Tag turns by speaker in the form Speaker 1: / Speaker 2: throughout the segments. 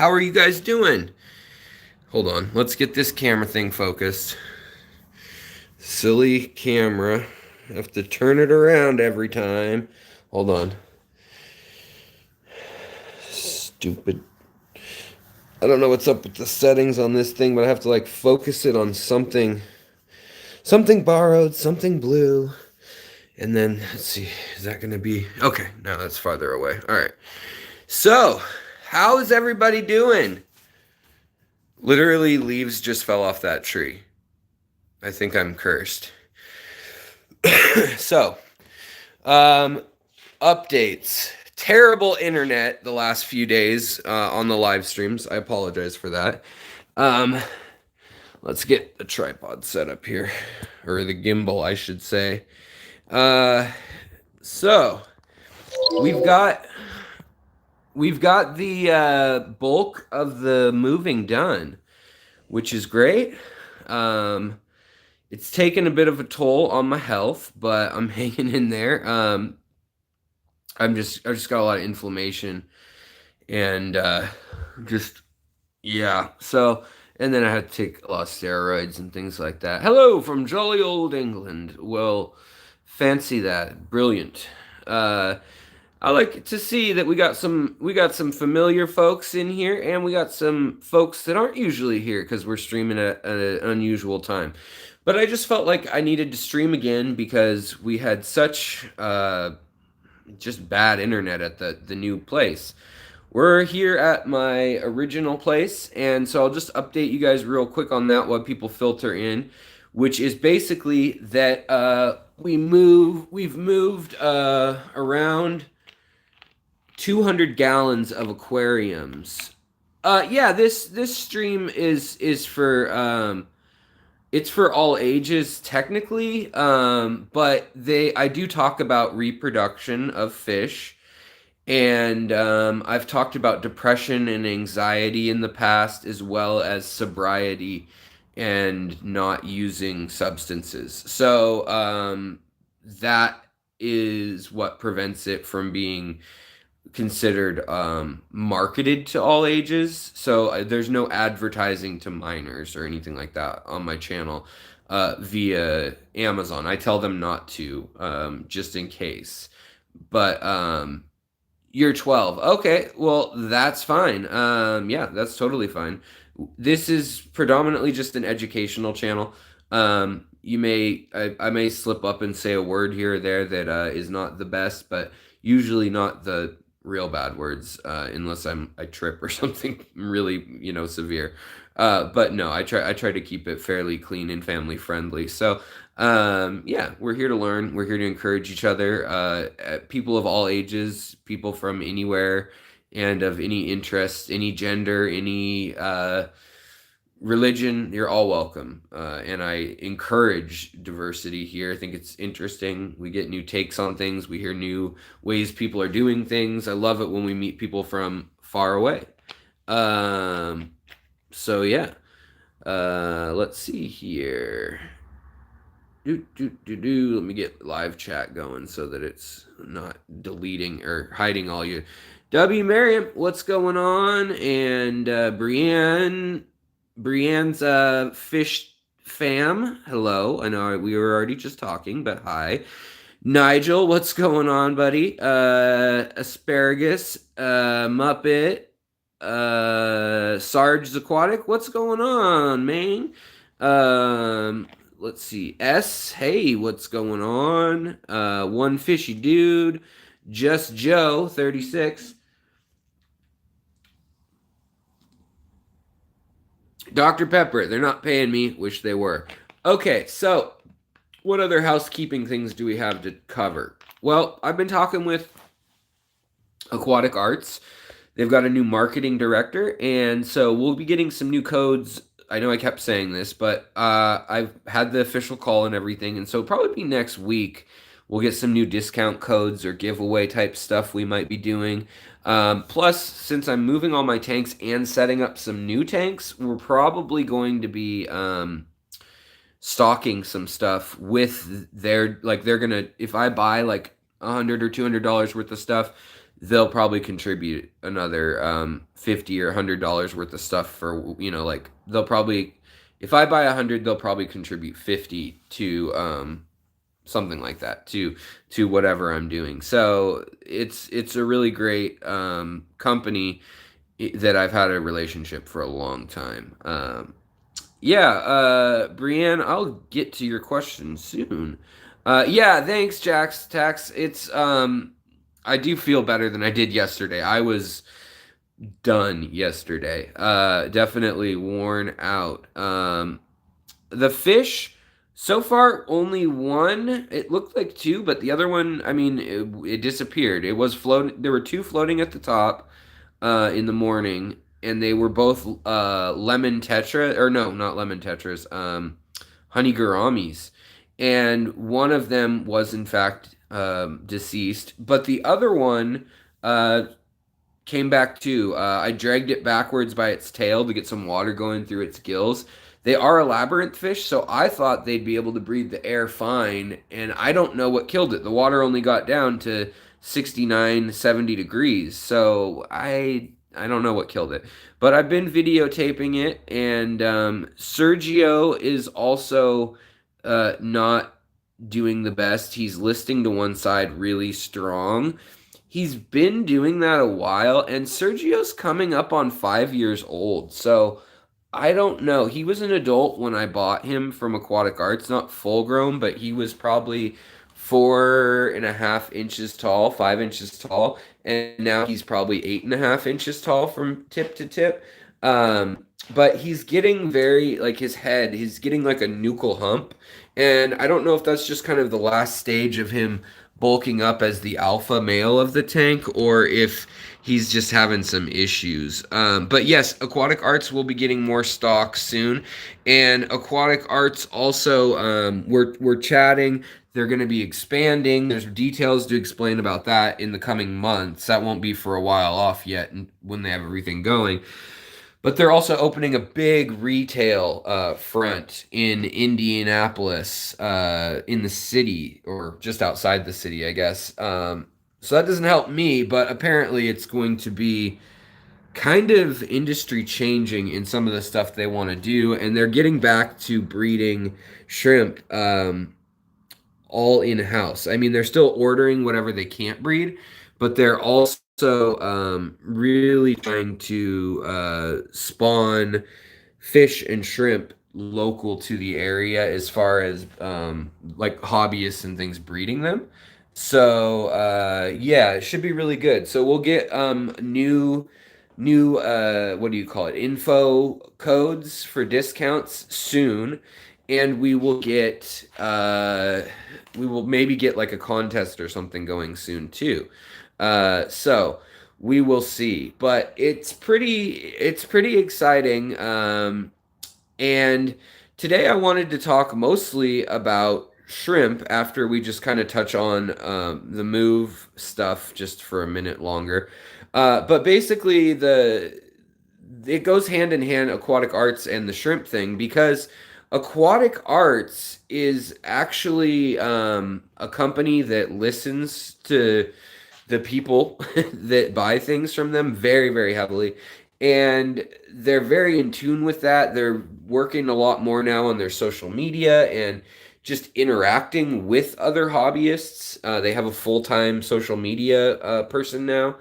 Speaker 1: How are you guys doing? Hold on, let's get this camera thing focused. Silly camera. Have to turn it around every time. Hold on. Stupid. I don't know what's up with the settings on this thing, but I have to like focus it on something. Something borrowed, something blue. And then, let's see, is that going to be... Okay, no, that's farther away. All right. So, how is everybody doing? Literally, leaves just fell off that tree. I think I'm cursed. So, updates. Terrible internet the last few days on the live streams. I apologize for that. Let's get the tripod set up here, or the gimbal, I should say. So we've got the bulk of the moving done, which is great. It's taken a bit of a toll on my health, but I'm hanging in there. I've just got a lot of inflammation and yeah. So, and then I had to take a lot of steroids and things like that. Hello from jolly old England. Well, fancy that. Brilliant. I like to see that we got some familiar folks in here, and we got some folks that aren't usually here because we're streaming at an unusual time. But I just felt like I needed to stream again because we had such just bad internet at the new place. We're here at my original place, and so I'll just update you guys real quick on that while people filter in, which is basically that we've moved around 200 gallons of aquariums. Yeah, this stream is for it's for all ages technically, but I do talk about reproduction of fish, and I've talked about depression and anxiety in the past, as well as sobriety and not using substances. So that is what prevents it from being considered marketed to all ages. So there's no advertising to minors or anything like that on my channel via Amazon. I tell them not to, just in case. But you're 12. Okay, well, that's fine. Yeah, that's totally fine. This is predominantly just an educational channel. I may slip up and say a word here or there that is not the best, but usually not the real bad words, unless I trip or something really, severe. But no, I try to keep it fairly clean and family friendly. So, yeah, we're here to learn. We're here to encourage each other. People of all ages, people from anywhere and of any interest, any gender, any religion, you're all welcome. And I encourage diversity here. I think it's interesting. We get new takes on things. We hear new ways people are doing things. I love it when we meet people from far away. So yeah. Let's see here. Let me get live chat going so that it's not deleting or hiding all you. W. Merriam, what's going on? And Brienne's fish fam. Hello. I know we were already just talking, but hi. Nigel, what's going on, buddy? Asparagus, Muppet, Sarge's Aquatic, what's going on, man? Let's see. S, hey, what's going on? One Fishy Dude, Just Joe, 36. Dr. Pepper, they're not paying me. Wish they were. Okay, so what other housekeeping things do we have to cover? Well, I've been talking with Aquatic Arts. They've got a new marketing director, and so we'll be getting some new codes. I know I kept saying this, but I've had the official call and everything, and so probably be next week we'll get some new discount codes or giveaway type stuff we might be doing. Plus, since I'm moving all my tanks and setting up some new tanks, we're probably going to be stocking some stuff with they're gonna, if I buy like $100 or $200 worth of stuff, they'll probably contribute another 50 or $100 worth of stuff for, like they'll probably, if I buy 100, they'll probably contribute 50 to something like that to whatever I'm doing. So it's a really great company that I've had a relationship for a long time. Yeah, Brienne, I'll get to your question soon. Yeah, thanks, Jax Tax. I do feel better than I did yesterday. I was done yesterday. Definitely worn out. The fish, so far only one. It looked like two, but the other one, I mean, it disappeared. It was floating. There were two floating at the top in the morning, and they were both lemon tetra, or no, not lemon tetras, honey gouramis, and one of them was in fact deceased, but the other one uh, came back too. I dragged it backwards by its tail to get some water going through its gills. They are a labyrinth fish, so I thought they'd be able to breathe the air fine, and I don't know what killed it. The water only got down to 69, 70 degrees, so I don't know what killed it. But I've been videotaping it, and Sergio is also not doing the best. He's listing to one side really strong. He's been doing that a while, and Sergio's coming up on 5 years old. So I don't know. He was an adult when I bought him from Aquatic Arts, not full grown, but he was probably 4.5 inches tall, 5 inches tall, and now he's probably 8.5 inches tall from tip to tip. But he's getting very like his head, he's getting like a nuchal hump, and I don't know if that's just kind of the last stage of him bulking up as the alpha male of the tank, or if he's just having some issues. But yes, Aquatic Arts will be getting more stock soon, and Aquatic Arts also we're chatting. They're going to be expanding. There's details to explain about that in the coming months. That won't be for a while off yet, and when they have everything going. But they're also opening a big retail front in Indianapolis, in the city, or just outside the city, I guess. So that doesn't help me, but apparently it's going to be kind of industry changing in some of the stuff they want to do. And they're getting back to breeding shrimp all in house. I mean, they're still ordering whatever they can't breed, but they're also really trying to spawn fish and shrimp local to the area as far as like hobbyists and things breeding them. So yeah, it should be really good. So we'll get new what do you call it, info codes for discounts soon, and we will maybe get like a contest or something going soon too. So we will see, but it's pretty exciting. And today I wanted to talk mostly about shrimp after we just kind of touch on the move stuff just for a minute longer. But basically, it goes hand in hand, aquatic arts and the shrimp thing, because aquatic arts is actually a company that listens to the people that buy things from them very, very heavily. And they're very in tune with that. They're working a lot more now on their social media and just interacting with other hobbyists. They have a full-time social media person now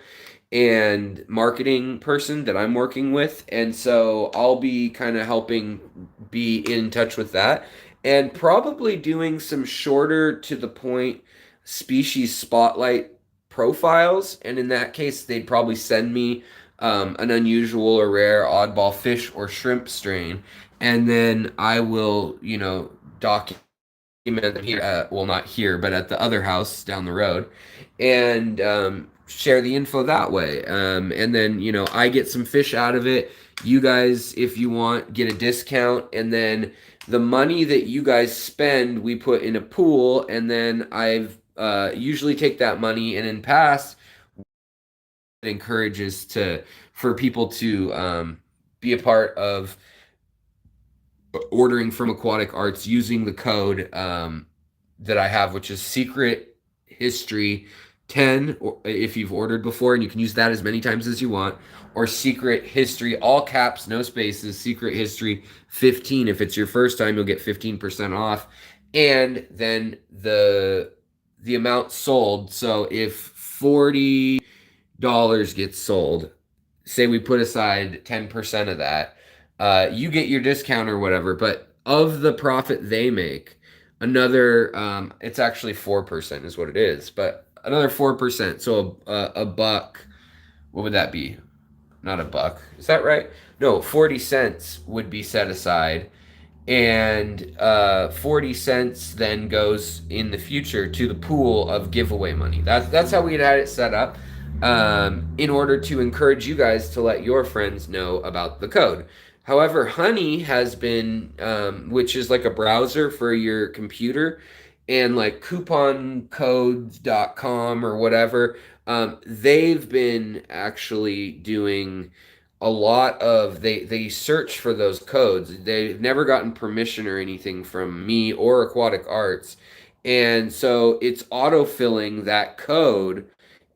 Speaker 1: and marketing person that I'm working with. And so I'll be kind of helping be in touch with that and probably doing some shorter to the point species spotlight profiles. And in that case, they'd probably send me an unusual or rare oddball fish or shrimp strain. And then I will, document them here, well, not here, but at the other house down the road, and share the info that way. And then, I get some fish out of it. You guys, if you want, get a discount. And then the money that you guys spend, we put in a pool. And then I've usually take that money, and in past, it encourages for people to be a part of ordering from Aquatic Arts using the code that I have, which is Secret History 10, or if you've ordered before, and you can use that as many times as you want, or Secret History, all caps, no spaces, Secret History 15. If it's your first time, you'll get 15% off. And then the amount sold. So if $40 gets sold, say we put aside 10% of that, you get your discount or whatever, but of the profit they make, another, it's actually 4% is what it is, but another 4%. So a buck, what would that be? Not a buck. Is that right? No, 40 cents would be set aside, and 40 cents then goes in the future to the pool of giveaway money. That's how we had it set up, in order to encourage you guys to let your friends know about the code. However, Honey has been, which is like a browser for your computer, and like couponcodes.com or whatever, they've been actually doing a lot of, they search for those codes. They've never gotten permission or anything from me or Aquatic Arts, and so it's autofilling that code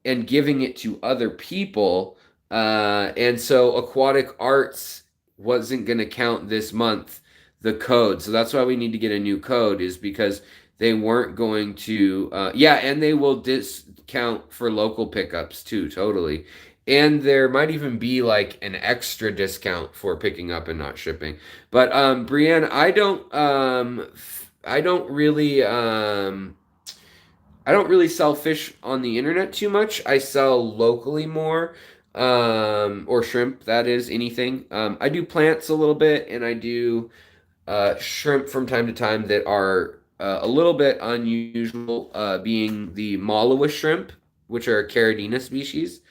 Speaker 1: and giving it to other people. And so Aquatic Arts wasn't going to count this month the code, so that's why we need to get a new code, is because they weren't going to. Yeah, and they will discount for local pickups too, totally. And there might even be like an extra discount for picking up and not shipping. But Brienne, I don't really I don't really sell fish on the internet too much. I sell locally more, or shrimp, that is, anything. I do plants a little bit, and I do shrimp from time to time that are a little bit unusual, being the Malawi shrimp, which are a Caradina species,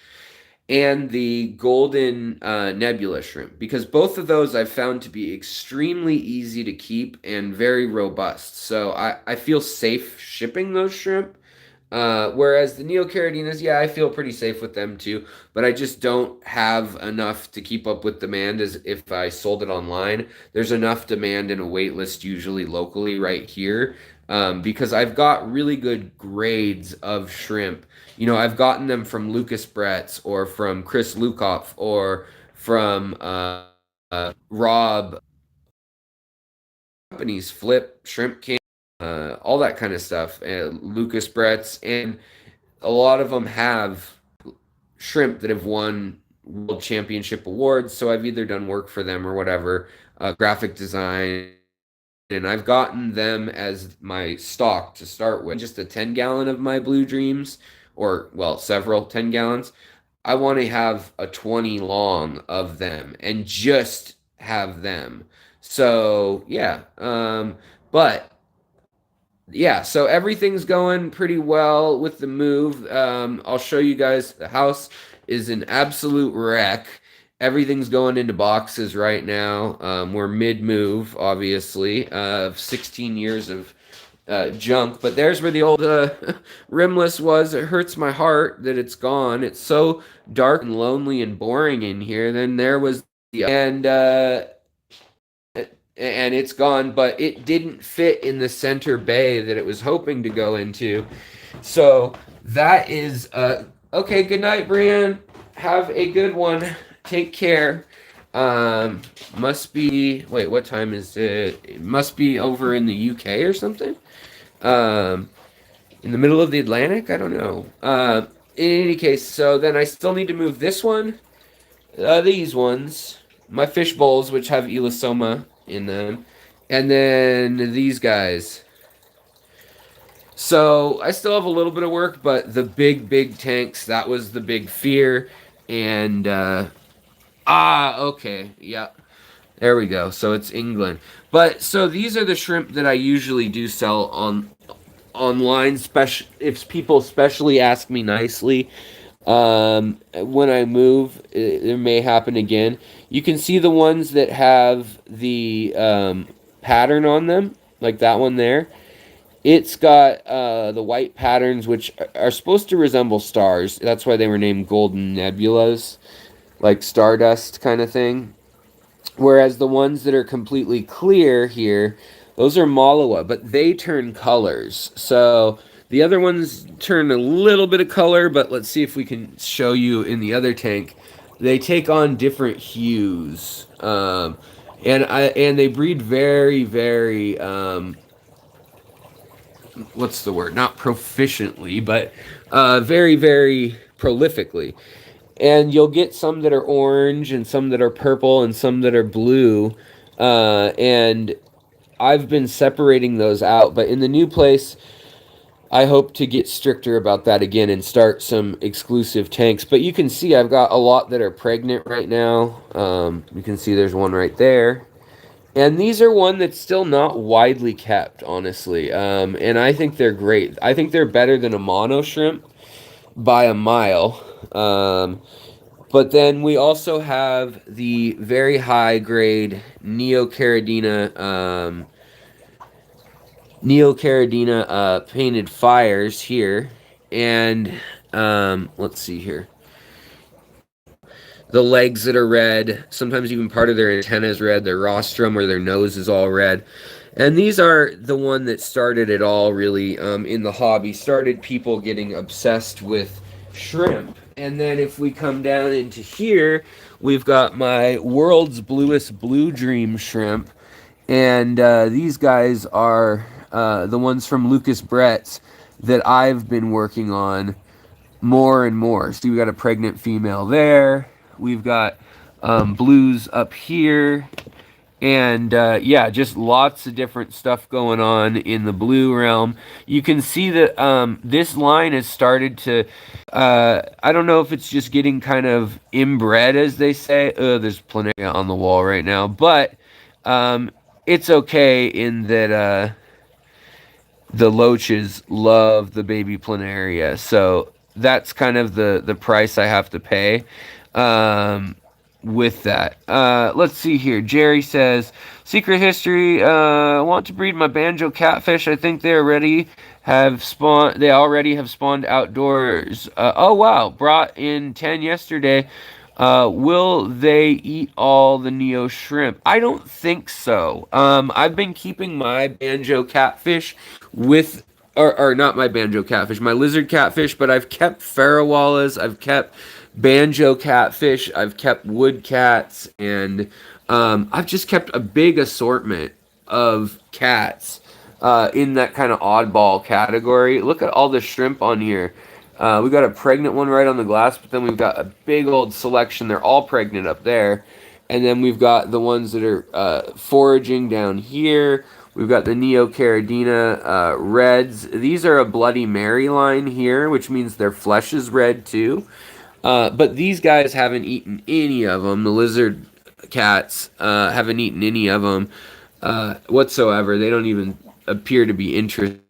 Speaker 1: and the golden nebula shrimp, because both of those I've found to be extremely easy to keep and very robust. So I feel safe shipping those shrimp. Whereas the Neocaridinas, yeah, I feel pretty safe with them too, but I just don't have enough to keep up with demand as if I sold it online. There's enough demand and a wait list usually locally right here, because I've got really good grades of shrimp. You know, I've gotten them from Lucas Bretz or from Chris Lukoff or from Rob companies, Flip, Shrimp Can, all that kind of stuff, Lucas Bretz, and a lot of them have shrimp that have won world championship awards. So I've either done work for them or whatever, graphic design, and I've gotten them as my stock to start with. Just a 10 gallon of my Blue Dreams, or well, several 10 gallons. I want to have a 20 long of them and just have them. So yeah, but yeah, so everything's going pretty well with the move. I'll show you guys. The house is an absolute wreck. Everything's going into boxes right now. We're mid-move, obviously, of 16 years of junk. But there's where the old rimless was. It hurts my heart that it's gone. It's so dark and lonely and boring in here. Then there was the and it's gone, but it didn't fit in the center bay that it was hoping to go into. So that is okay. Good night, Brian. Have a good one. Take care. Must be, wait, what time is it? It must be over in the UK or something. In the middle of the Atlantic. I don't know. In any case, so then I still need to move this one, these ones, my fish bowls, which have Elosoma in them, and then these guys. So I still have a little bit of work, but the big tanks, that was the big fear. And okay, yeah, there we go. So it's England. But so these are the shrimp that I usually do sell online, special if people specially ask me nicely. When I move, it may happen again. You can see the ones that have the pattern on them, like that one there. It's got the white patterns, which are supposed to resemble stars. That's why they were named golden nebulas, like stardust kind of thing. Whereas the ones that are completely clear here, those are Malawa, but they turn colors. So The other ones turn a little bit of color, but let's see if we can show you in the other tank. They take on different hues, and they breed very, very what's the word? Not proficiently, but very, very prolifically. And you'll get some that are orange and some that are purple and some that are blue. And I've been separating those out, but in the new place, I hope to get stricter about that again and start some exclusive tanks. But you can see I've got a lot that are pregnant right now. You can see there's one right there. And these are one that's still not widely kept, honestly. And I think they're great. I think they're better than a mono shrimp by a mile. But then we also have the very high grade Neocaridina painted fires here. And let's see here. The legs that are red, sometimes even part of their antenna is red, their rostrum or their nose is all red. And these are the one that started it all, really, in the hobby. Started people getting obsessed with shrimp. And then if we come down into here, we've got my world's bluest blue dream shrimp. And these guys are the ones from Lucas Brett's that I've been working on more and more. See, we got a pregnant female there. We've got blues up here. And yeah, just lots of different stuff going on in the blue realm. You can see that this line has started to, I don't know if it's just getting kind of inbred, as they say. There's planaria on the wall right now. But it's okay in that the loaches love the baby planaria. So that's kind of the price I have to pay with that. Let's see here. Jerry says, secret history, want to breed my banjo catfish. I think they already have spawned. They already have spawned outdoors. Oh wow, brought in 10 yesterday. Will they eat all the Neo shrimp? I don't think so. I've been keeping my banjo catfish with, or not my banjo catfish, my lizard catfish, but I've kept farawallas, I've kept banjo catfish, I've kept wood cats, and I've just kept a big assortment of cats in that kind of oddball category. Look at all the shrimp on here. We got a pregnant one right on the glass, but then we've got a big old selection. They're all pregnant up there. And then we've got the ones that are foraging down here. We've got the Neocaridina reds. These are a Bloody Mary line here, which means their flesh is red too. But these guys haven't eaten any of them. The lizard cats haven't eaten any of them whatsoever. They don't even appear to be interested.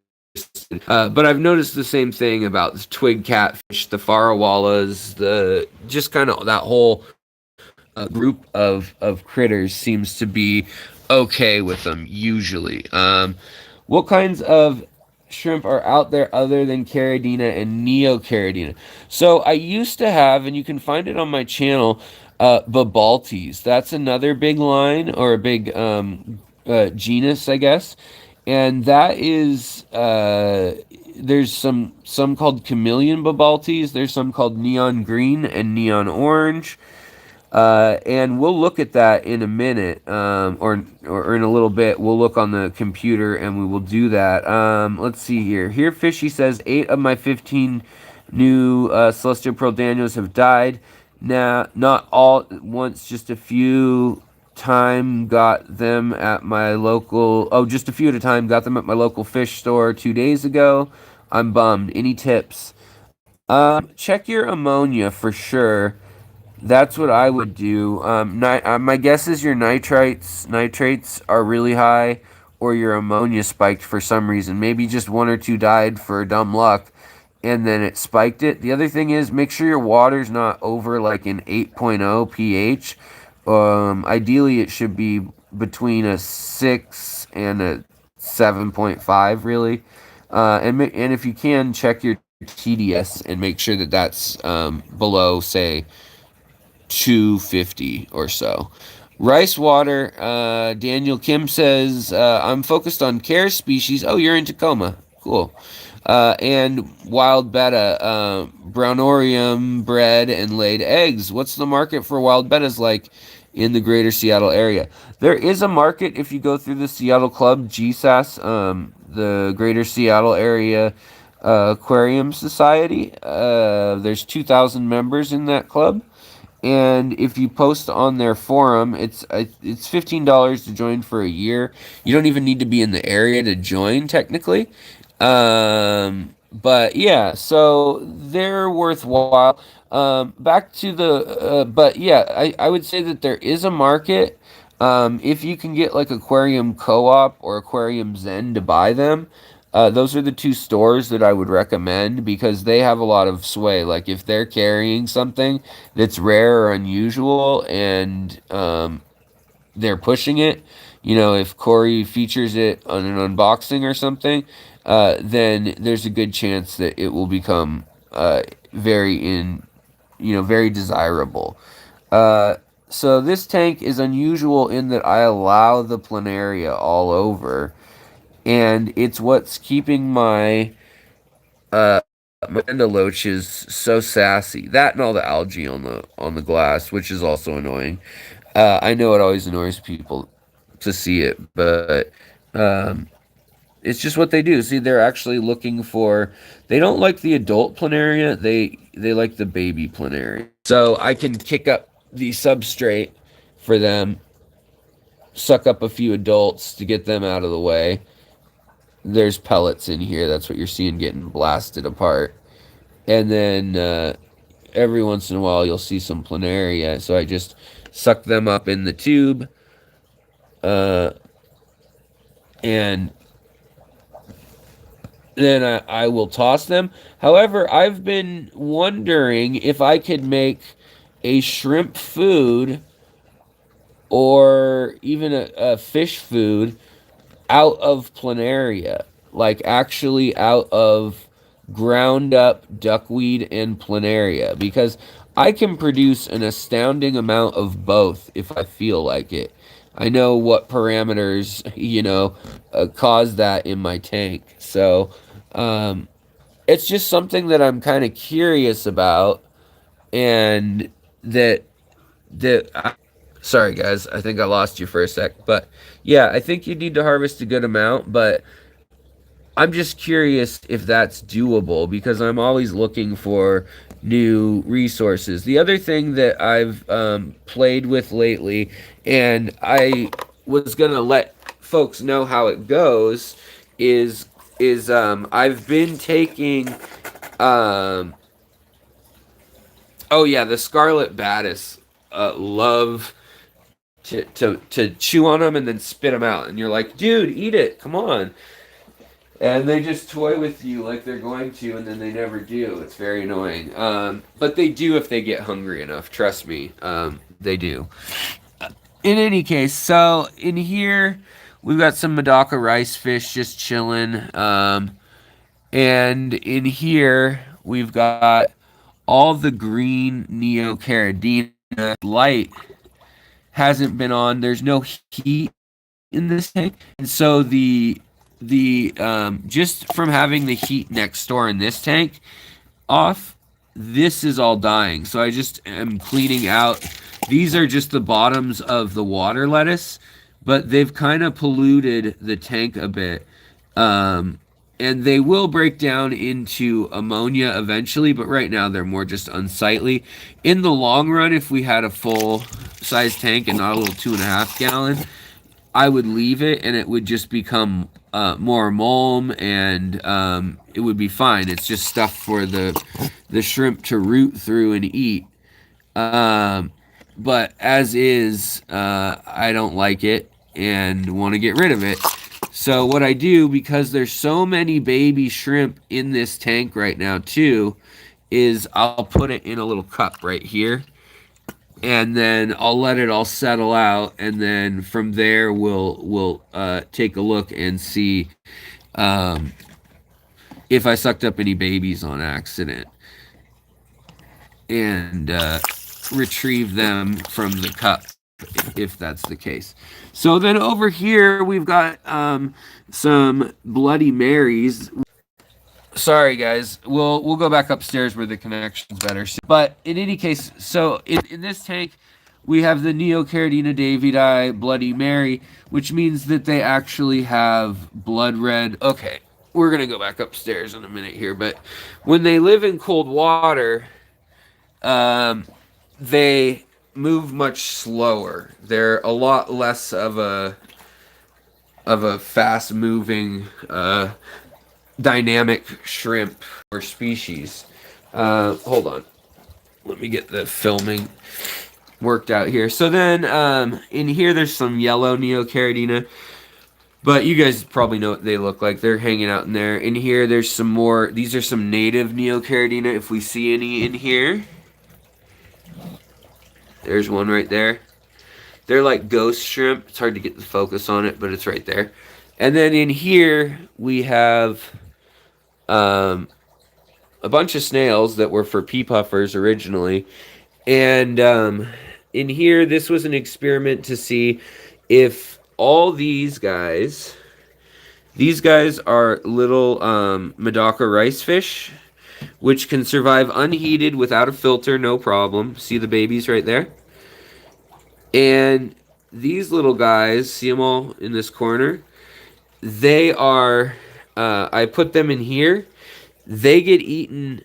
Speaker 1: But I've noticed the same thing about the twig catfish, the farawallas, the just kind of that whole group of critters seems to be okay with them usually. What kinds of shrimp are out there other than Carradina and Neocaridina? So I used to have, and you can find it on my channel, Babalties. That's another big line or a big genus, I guess. And that is there's some called chameleon Babalties. There's some called neon green and neon orange. And we'll look at that in a minute, or in a little bit. We'll look on the computer and we will do that. Let's see here. Here, Fishy says 8 of my 15 new Celestial Pearl Daniels have died. Now, not all at once, just a few. Got them at my local. Oh, just a few at a time. Got them at my local fish store 2 days ago. I'm bummed. Any tips? Check your ammonia for sure. That's what I would do. My guess is your nitrates are really high, or your ammonia spiked for some reason. Maybe just 1 or 2 died for dumb luck, and then it spiked it. The other thing is, make sure your water's not over like an 8.0 pH. Ideally, it should be between a 6 and a 7.5, really. And if you can, check your TDS and make sure that that's below, say, 250 or so. Rice water, Daniel Kim says, I'm focused on care species. Oh, you're in Tacoma. Cool. And wild betta, brownorium bred and laid eggs. What's the market for wild bettas like in the greater Seattle area? There is a market if you go through the Seattle Club, GSAS, the Greater Seattle Area Aquarium Society. There's 2,000 members in that club. And if you post on their forum, it's $15 to join for a year. You don't even need to be in the area to join, technically. But yeah, so they're worthwhile. Back to but yeah, I would say that there is a market. If you can get like Aquarium Co-op or Aquarium Zen to buy them, those are the two stores that I would recommend because they have a lot of sway. Like if they're carrying something that's rare or unusual and they're pushing it, if Corey features it on an unboxing or something, then there's a good chance that it will become very desirable. So this tank is unusual in that I allow the planaria all over, and it's what's keeping my loaches so sassy. That and all the algae on the glass, which is also annoying. I know it always annoys people to see it, but it's just what they do. See, they're actually looking for. They don't like the adult planaria. They like the baby planaria. So I can kick up the substrate for them, suck up a few adults to get them out of the way. There's pellets in here. That's what you're seeing getting blasted apart. And then every once in a while you'll see some planaria. So I just suck them up in the tube, and then I will toss them. However, I've been wondering if I could make a shrimp food or even a fish food out of planaria, like actually out of ground up duckweed and planaria, because I can produce an astounding amount of both if I feel like it. I know what parameters, cause that in my tank. So, it's just something that I'm kind of curious about, and that sorry guys, I think I lost you for a sec, but yeah, I think you need to harvest a good amount, but I'm just curious if that's doable because I'm always looking for new resources. The other thing that I've played with lately, and I was gonna let folks know how it goes, is I've been taking oh yeah, the scarlet batis love to chew on them and then spit them out, and you're like, dude, eat it, come on. And they just toy with you like they're going to, and then they never do. It's very annoying. But they do if they get hungry enough. Trust me, they do. In any case, so in here we've got some Medaka rice fish just chilling, and in here we've got all the green Neocaridina. Light hasn't been on. There's no heat in this tank, and so the just from having the heat next door in this tank off, this is all dying. So I just am cleaning out. These are just the bottoms of the water lettuce, but they've kind of polluted the tank a bit. And they will break down into ammonia eventually, but right now they're more just unsightly. In the long run, if we had a full size tank and not a little 2.5 gallon, I would leave it and it would just become more mulm, and it would be fine. It's just stuff for the shrimp to root through and eat. But as is, I don't like it and want to get rid of it. So what I do, because there's so many baby shrimp in this tank right now too, is I'll put it in a little cup right here, and then I'll let it all settle out, and then from there we'll take a look and see if I sucked up any babies on accident, and retrieve them from the cup if that's the case. So then over here we've got some Bloody Marys. Sorry, guys. We'll go back upstairs where the connection's better. But in any case, so in this tank, we have the Neocaridina Davidi Bloody Mary, which means that they actually have blood red. Okay, we're gonna go back upstairs in a minute here. But when they live in cold water, um, they move much slower. They're a lot less of a fast moving dynamic shrimp or species. Hold on. Let me get the filming worked out here. So then in here there's some yellow Neocaridina, but you guys probably know what they look like. They're hanging out in there. In here there's some more. These are some native Neocaridina if we see any in here. There's one right there. They're like ghost shrimp. It's hard to get the focus on it, but it's right there. And then in here we have a bunch of snails that were for pea puffers originally. And in here, this was an experiment to see if all these guys are little Medaka rice fish, which can survive unheated without a filter, no problem. See the babies right there? And these little guys, see them all in this corner? They are, I put them in here. They get eaten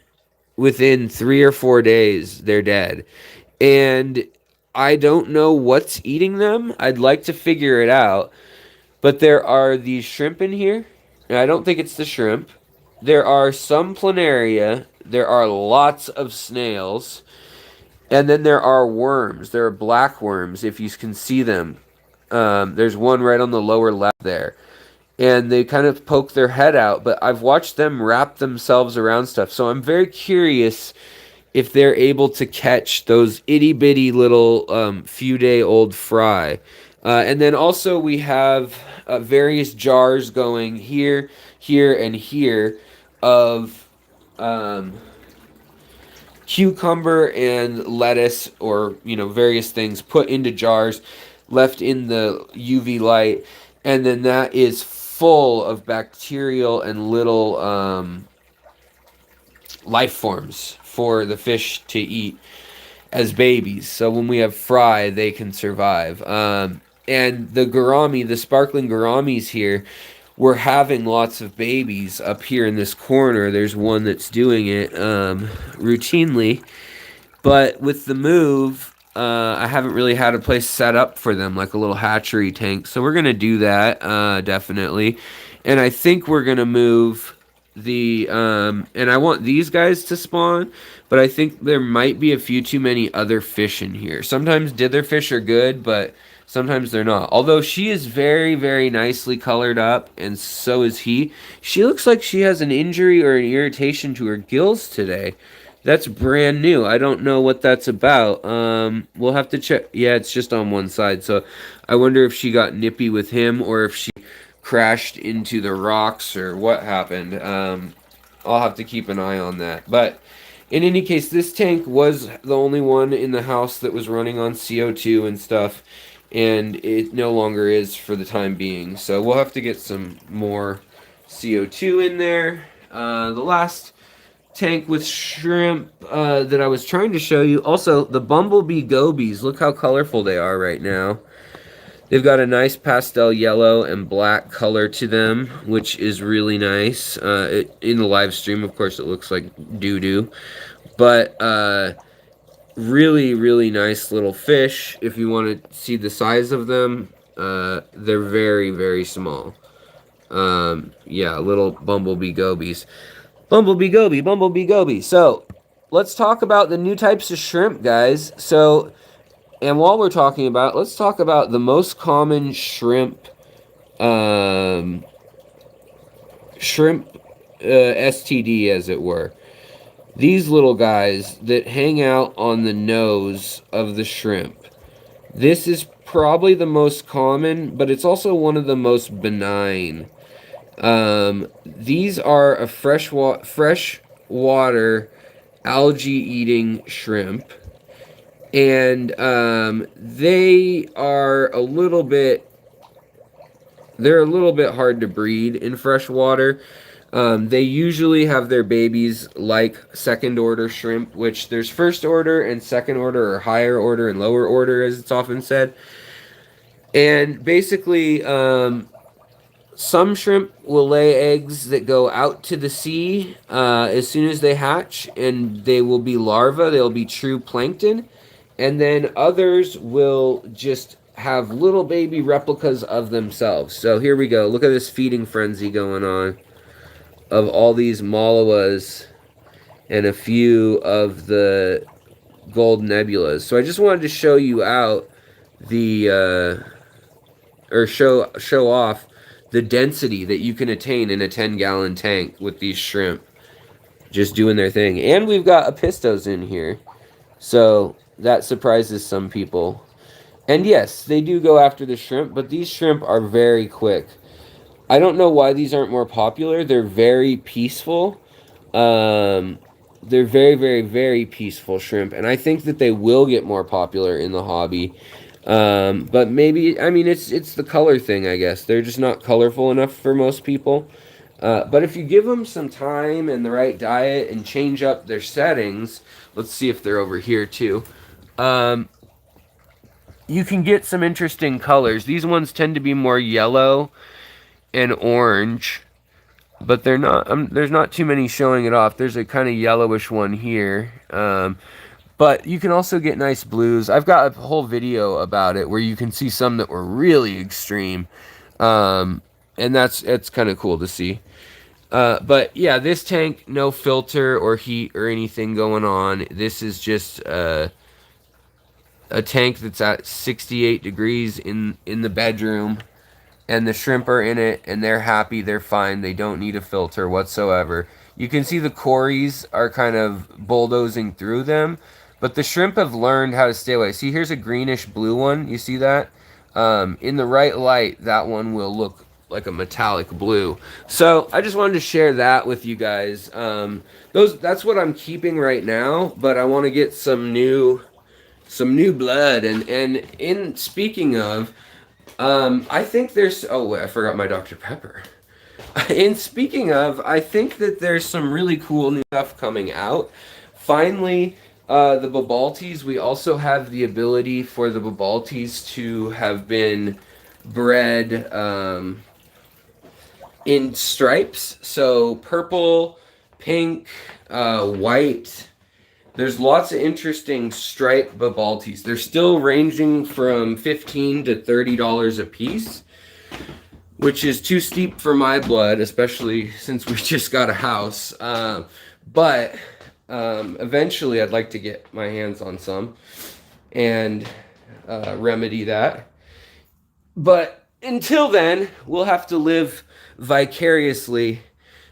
Speaker 1: within 3 or 4 days. They're dead. And I don't know what's eating them. I'd like to figure it out. But there are these shrimp in here. And I don't think it's the shrimp. There are some planaria. There are lots of snails. And then there are worms. There are black worms, if you can see them. There's one right on the lower left there. And they kind of poke their head out, but I've watched them wrap themselves around stuff. So I'm very curious if they're able to catch those itty-bitty little few-day-old fry. And then also we have various jars going here, here, and here of cucumber and lettuce, or various things put into jars, left in the UV light, and then that is full of bacterial and little life forms for the fish to eat as babies. So when we have fry, they can survive. And the gourami, the sparkling gouramis here, we're having lots of babies up here in this corner. There's one that's doing it routinely. But with the move, I haven't really had a place set up for them, like a little hatchery tank. So we're going to do that, definitely. And I think we're going to move the... and I want these guys to spawn, but I think there might be a few too many other fish in here. Sometimes dither fish are good, but sometimes they're not. Although she is very, very nicely colored up, and so is he. She looks like she has an injury or an irritation to her gills today. That's brand new. I don't know what that's about. We'll have to check. Yeah, it's just on one side. So I wonder if she got nippy with him or if she crashed into the rocks or what happened. I'll have to keep an eye on that. But in any case, this tank was the only one in the house that was running on CO2 and stuff. And it no longer is for the time being. So we'll have to get some more CO2 in there. The last tank with shrimp that I was trying to show you. Also, the bumblebee gobies. Look how colorful they are right now. They've got a nice pastel yellow and black color to them, which is really nice. In the live stream, of course, it looks like doo-doo. But really, really nice little fish. If you want to see the size of them, they're very, very small. Yeah, little bumblebee gobies. Bumblebee goby, bumblebee goby. So, let's talk about the new types of shrimp, guys. So, and while we're talking about, let's talk about the most common shrimp, STD, as it were. These little guys that hang out on the nose of the shrimp. This is probably the most common, but it's also one of the most benign. These are a freshwater algae-eating shrimp, and they are a little bit hard to breed in freshwater. They usually have their babies like second order shrimp, which there's first order and second order, or higher order and lower order, as it's often said. And basically, some shrimp will lay eggs that go out to the sea as soon as they hatch, and they will be larvae. They'll be true plankton. And then others will just have little baby replicas of themselves. So here we go. Look at this feeding frenzy going on of all these malawas and a few of the gold nebulas. So I just wanted to show you out the or show off the density that you can attain in a 10-gallon tank with these shrimp just doing their thing. And we've got apistos in here, so that surprises some people. And yes, they do go after the shrimp, but these shrimp are very quick. I don't know why these aren't more popular. They're very peaceful. They're very, very, very peaceful shrimp, and I think that they will get more popular in the hobby. But maybe, I mean, it's the color thing, I guess. They're just not colorful enough for most people. But if you give them some time and the right diet and change up their settings, let's see if they're over here too. You can get some interesting colors. These ones tend to be more yellow and orange, but they're not. There's not too many showing it off. There's a kind of yellowish one here. But you can also get nice blues. I've got a whole video about it where you can see some that were really extreme. And it's kind of cool to see. But yeah, this tank, no filter or heat or anything going on. This is just a tank that's at 68 degrees in the bedroom. And the shrimp are in it, and they're happy, they're fine, they don't need a filter whatsoever. You can see the cories are kind of bulldozing through them, but the shrimp have learned how to stay away. See, here's a greenish blue one, you see that? In the right light, that one will look like a metallic blue. So I just wanted to share that with you guys. That's what I'm keeping right now, but I want to get some new blood. And in speaking of, I think there's... Oh, I forgot my Dr. Pepper. And speaking of, I think that there's some really cool new stuff coming out. Finally, the Babalties, we also have the ability for the Babalties to have been bred in stripes. So purple, pink, white... There's lots of interesting striped Babalties. They're still ranging from $15 to $30 a piece, which is too steep for my blood, especially since we just got a house. But eventually I'd like to get my hands on some and remedy that. But until then, we'll have to live vicariously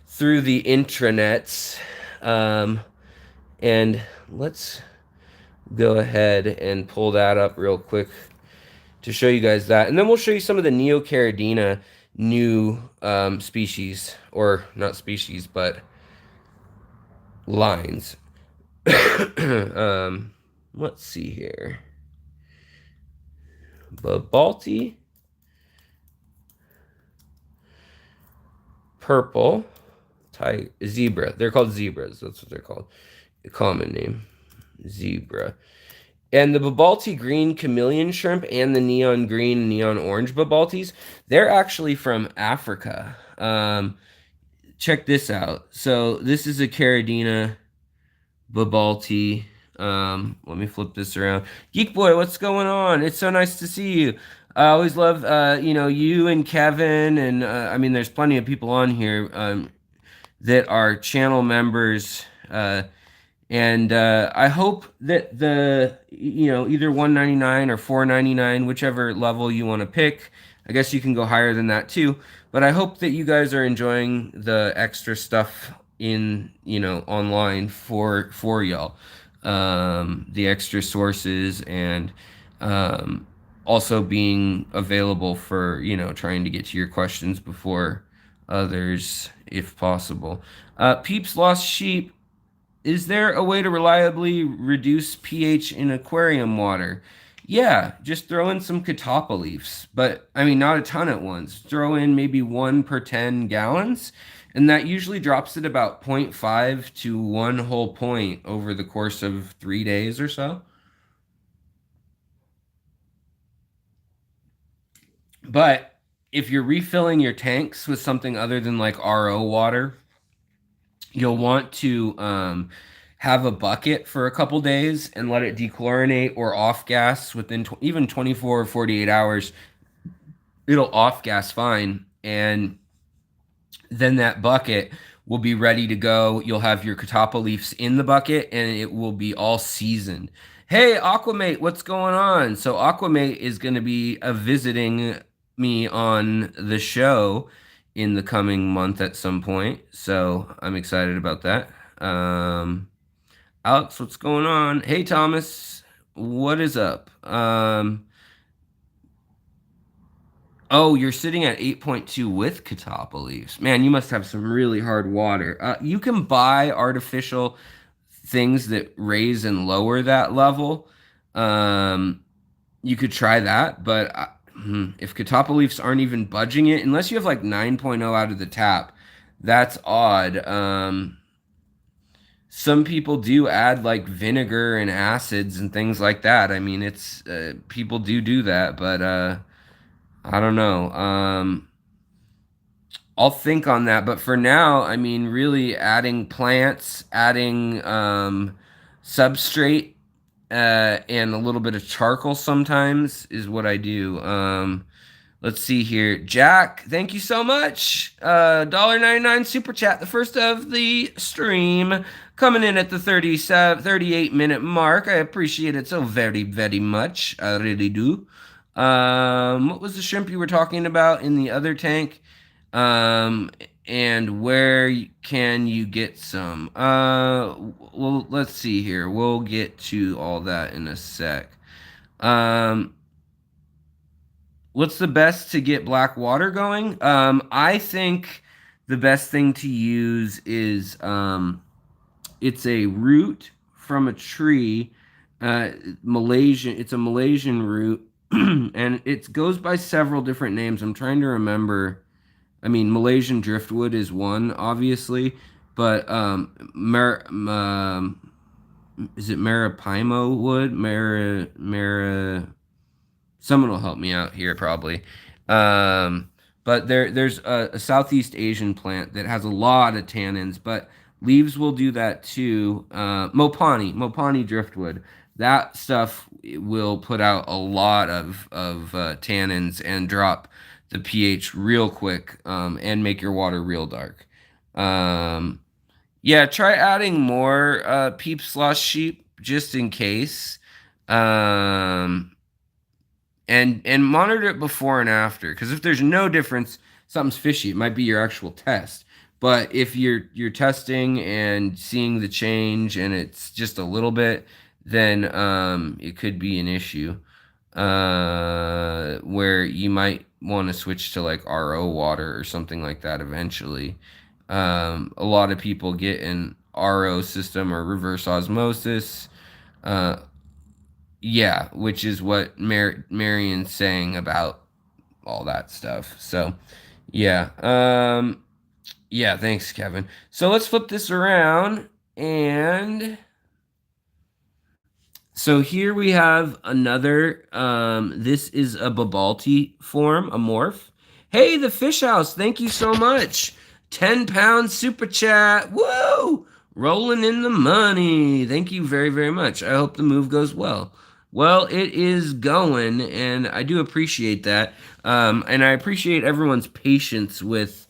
Speaker 1: through the intranets. And let's go ahead and pull that up real quick to show you guys that. And then we'll show you some of the Neocaridina new species, or not species, but lines. Let's see here. Babalty. Purple. Zebra. They're called zebras. That's what they're called. A common name. Zebra. And the Babalty green chameleon shrimp and the neon green, neon orange Babalties, they're actually from Africa. Check this out. So this is a Caradina Babalty. Let me flip this around. Geek Boy, what's going on? It's so nice to see you. I always love, you and Kevin, and I mean, there's plenty of people on here that are channel members. And I hope that the, either $1.99 or $4.99, whichever level you want to pick. I guess you can go higher than that too. But I hope that you guys are enjoying the extra stuff in, online for y'all. The extra sources, and also being available for, trying to get to your questions before others, if possible. Peeps Lost Sheep. Is there a way to reliably reduce pH in aquarium water? Yeah, just throw in some catappa leaves, but I mean, not a ton at once. Throw in maybe one per 10 gallons, and that usually drops it about zero point 0.5 to one whole point over the course of 3 days or so. But if you're refilling your tanks with something other than like RO water, you'll want to have a bucket for a couple days and let it dechlorinate or off gas within even 24 or 48 hours. It'll off gas fine. And then that bucket will be ready to go. You'll have your catappa leaves in the bucket and it will be all seasoned. Hey, Aquamate, what's going on? So, Aquamate is going to be visiting me on the show in the coming month at some point. So, I'm excited about that. Alex, what's going on? Hey, Thomas, what is up? Oh, you're sitting at 8.2 with catappa leaves. Man, you must have some really hard water. You can buy artificial things that raise and lower that level. Um, you could try that, but if catappa leaves aren't even budging it, unless you have like 9.0 out of the tap, that's odd. Some people do add like vinegar and acids and things like that. I mean, it's people do that, but I don't know. I'll think on that, but for now, I mean, really adding plants, adding substrate, and a little bit of charcoal sometimes is what I do. Let's see here. Jack, thank you so much. $1.99 super chat, the first of the stream, coming in at the 38-minute mark. I appreciate it so very, very much. I really do. What was the shrimp you were talking about in the other tank? And where can you get some? Well, let's see here. We'll get to all that in a sec. What's the best to get black water going? I think the best thing to use is it's a root from a tree, Malaysian. It's a Malaysian root, and it goes by several different names. I'm trying to remember. I mean, Malaysian driftwood is one, obviously, but is it Maripimo wood? Someone will help me out here probably. But there's a Southeast Asian plant that has a lot of tannins, but leaves will do that too. Mopani driftwood. That stuff will put out a lot of tannins and drop the pH real quick, and make your water real dark. Yeah, try adding more peep slush sheep just in case. And monitor it before and after, because if there's no difference, something's fishy. It might be your actual test. But if you're testing and seeing the change and it's just a little bit, then it could be an issue, where you might want to switch to like RO water or something like that eventually. A lot of people get an RO system or reverse osmosis. Yeah, which is what Marion's saying about all that stuff. So, yeah. Yeah, thanks, Kevin. So let's flip this around. And so here we have another. This is a Babalty form, a morph. Hey, the Fish House, thank you so much. 10-pound super chat. Woo! Rolling in the money. Thank you very, very much. I hope the move goes well. Well, it is going, and I do appreciate that. And I appreciate everyone's patience with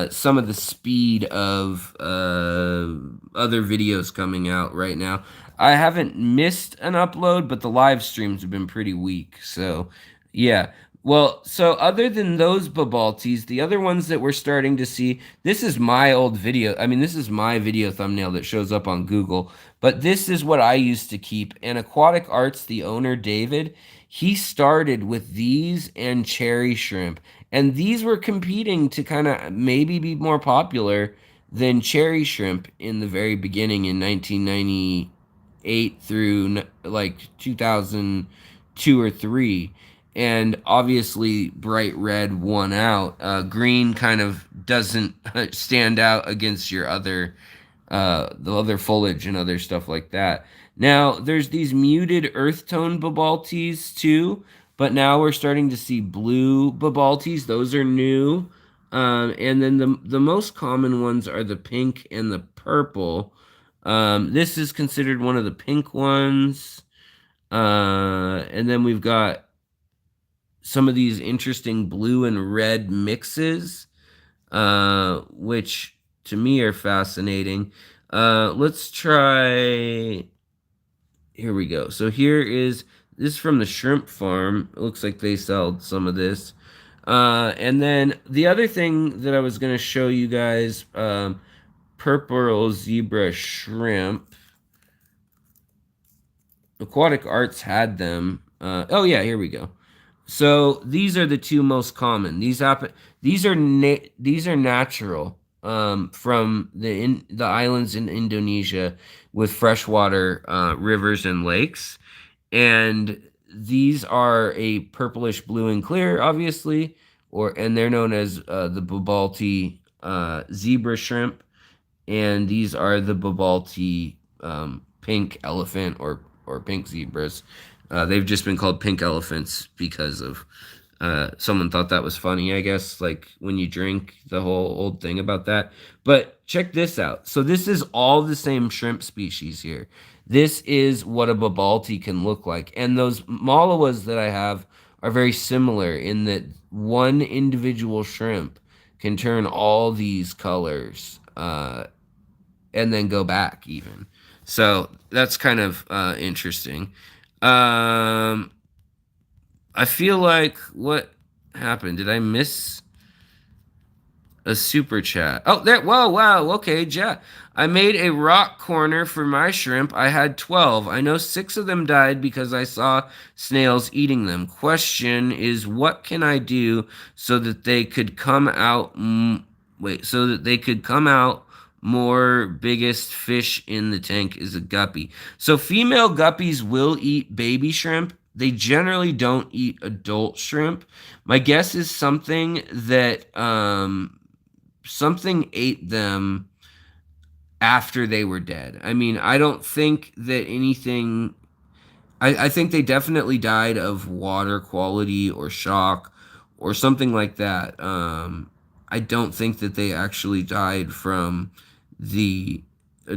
Speaker 1: some of the speed of other videos coming out right now. I haven't missed an upload, but the live streams have been pretty weak. So, yeah. Well, so other than those Babalties, the other ones that we're starting to see, this is my old video. I mean, this is my video thumbnail that shows up on Google, but this is what I used to keep. And Aquatic Arts, the owner, David, he started with these and cherry shrimp. And these were competing to kind of maybe be more popular than cherry shrimp in the very beginning in 1998 through like 2000. two or three, and obviously bright red won out. Green kind of doesn't stand out against your other the other foliage and other stuff like that. Now there's these muted earth tone Babalties too, but now we're starting to see blue Babalties. Those are new. And then the most common ones are the pink and the purple. This is considered one of the pink ones. And then we've got some of these interesting blue and red mixes, which to me are fascinating. Let's try. Here we go. So here is this from the shrimp farm. It looks like they sold some of this. And then the other thing that I was going to show you guys, purple zebra shrimp. Aquatic Arts had them. Oh yeah, here we go. So these are the two most common. These happen. These are natural from the islands in Indonesia with freshwater rivers and lakes, and these are a purplish blue and clear, obviously, and they're known as the Babalty zebra shrimp, and these are the Babalty pink elephant or pink zebras. They've just been called pink elephants because of someone thought that was funny, I guess, like when you drink, the whole old thing about that. But check this out. So this is all the same shrimp species here. This is what a Babalti can look like. And those Malawas that I have are very similar in that one individual shrimp can turn all these colors and then go back even. So that's kind of interesting. I feel like what happened? Did I miss a super chat? Oh, there. Whoa, wow. Okay, yeah. I made a rock corner for my shrimp. I had 12. I know 6 of them died because I saw snails eating them. Question is, what can I do so that they could come out? So that they could come out more. Biggest fish in the tank is a guppy. So female guppies will eat baby shrimp. They generally don't eat adult shrimp. My guess is something that something ate them after they were dead. I mean, I don't think that anything. I think they definitely died of water quality or shock or something like that. I don't think that they actually died from the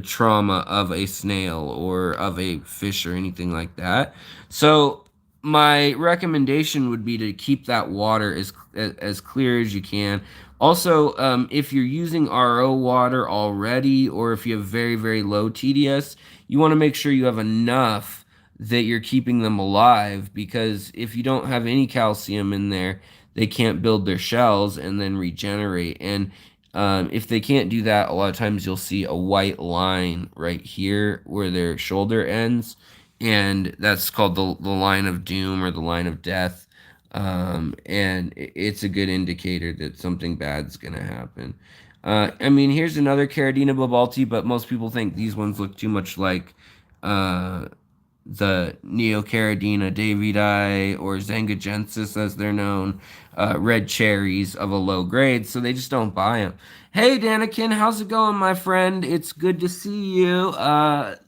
Speaker 1: trauma of a snail or of a fish or anything like that. So my recommendation would be to keep that water as clear as you can. Also, if you're using RO water already, or if you have very, very low TDS, you want to make sure you have enough that you're keeping them alive, because if you don't have any calcium in there, they can't build their shells and then regenerate. And if they can't do that, a lot of times you'll see a white line right here where their shoulder ends, and that's called the line of doom or the line of death. And it's a good indicator that something bad's gonna happen. I mean, here's another Caradina Babalty, but most people think these ones look too much like the Neocaridina Davidi or Zangagensis, as they're known, red cherries of a low grade, so they just don't buy them. Hey, Danikin, how's it going, my friend? It's good to see you. I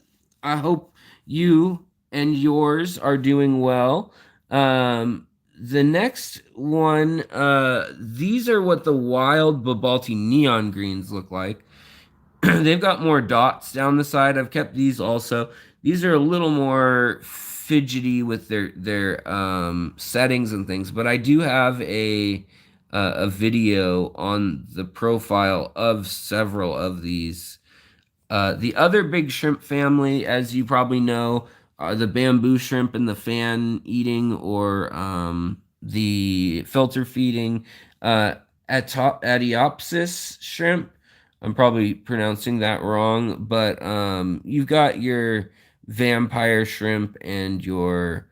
Speaker 1: hope you and yours are doing well. The next one, these are what the wild Babalti neon greens look like. They've got more dots down the side. I've kept these also. These are a little more fidgety with their settings and things, but I do have a video on the profile of several of these. The other big shrimp family, as you probably know, are the bamboo shrimp and the fan eating or the filter feeding Adiopsis shrimp. I'm probably pronouncing that wrong, but you've got your vampire shrimp and your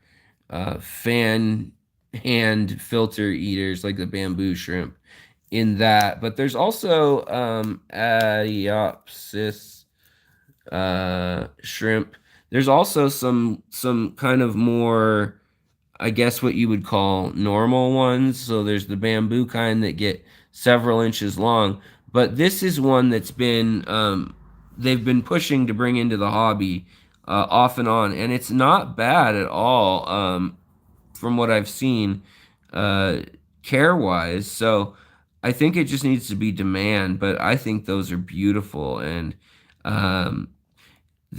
Speaker 1: fan hand filter eaters like the bamboo shrimp in that. But there's also Adiopsis shrimp. There's also some kind of more I guess what you would call normal ones. So there's the bamboo kind that get several inches long, but this is one that's been they've been pushing to bring into the hobby off and on, and it's not bad at all from what I've seen uh, care wise. So I think it just needs to be demand, but I think those are beautiful. And um,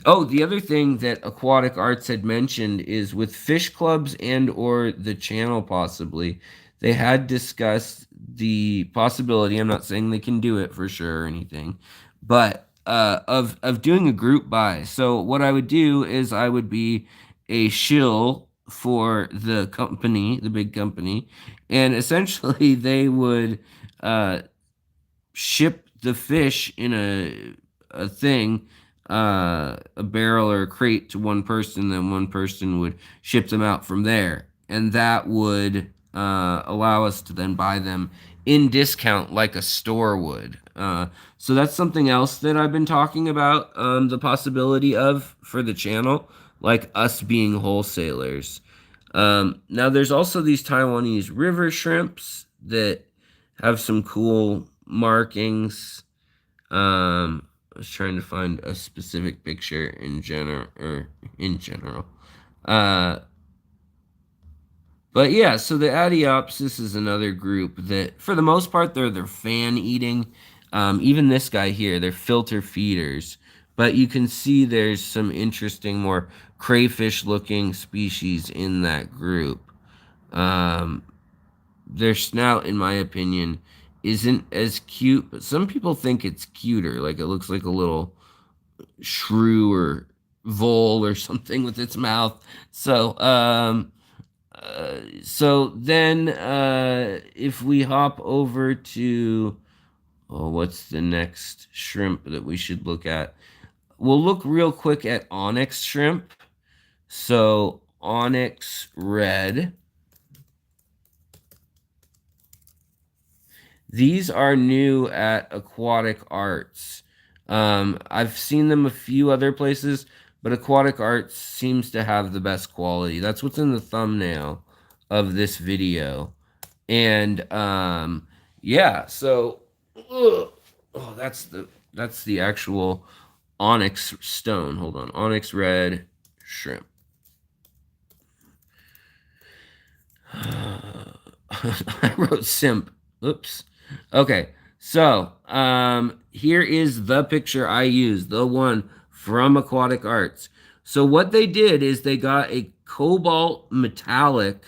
Speaker 1: oh, the other thing that Aquatic Arts had mentioned is with fish clubs and or the channel possibly, they had discussed the possibility, I'm not saying they can do it for sure or anything, but of doing a group buy. So what I would do is I would be a shill for the company, the big company, and essentially they would uh, ship the fish in a thing, a barrel or a crate to one person, then one person would ship them out from there, and that would allow us to then buy them in discount like a store would. So that's something else that I've been talking about, the possibility of for the channel, like us being wholesalers. Now there's also these Taiwanese river shrimps that have some cool markings. I was trying to find a specific picture in general, or in general. Uh, but yeah, so the Adiopsis is another group that, for the most part, they're fan eating. Even this guy here, they're filter feeders. But you can see there's some interesting, more crayfish looking species in that group. Um, their snout, in my opinion, isn't as cute, but some people think it's cuter. Like it looks like a little shrew or vole or something with its mouth. So then if we hop over to, oh, what's the next shrimp that we should look at? We'll look real quick at Onyx Shrimp. So Onyx Red. These are new at Aquatic Arts. I've seen them a few other places, but Aquatic Arts seems to have the best quality. That's what's in the thumbnail of this video. And yeah, so ugh, oh, that's the actual onyx stone. Hold on, onyx red shrimp. I wrote simp. Oops. Okay, so here is the picture I used, the one from Aquatic Arts. So what they did is they got a cobalt metallic.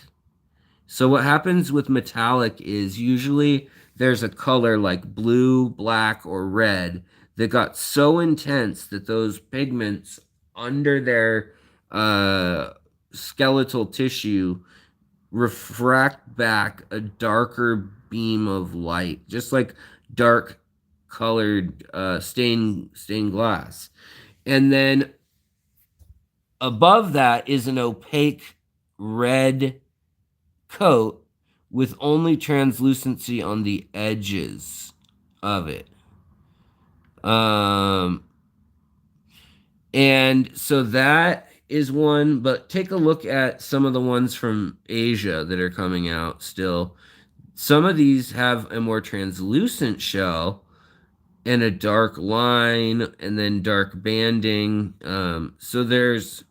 Speaker 1: So what happens with metallic is usually there's a color like blue, black, or red that got so intense that those pigments under their skeletal tissue refract back a darker beam of light, just like dark colored stained glass. And then above that is an opaque red coat with only translucency on the edges of it. And so that is one, but take a look at some of the ones from Asia that are coming out still. Some of these have a more translucent shell and a dark line and then dark banding. So there's,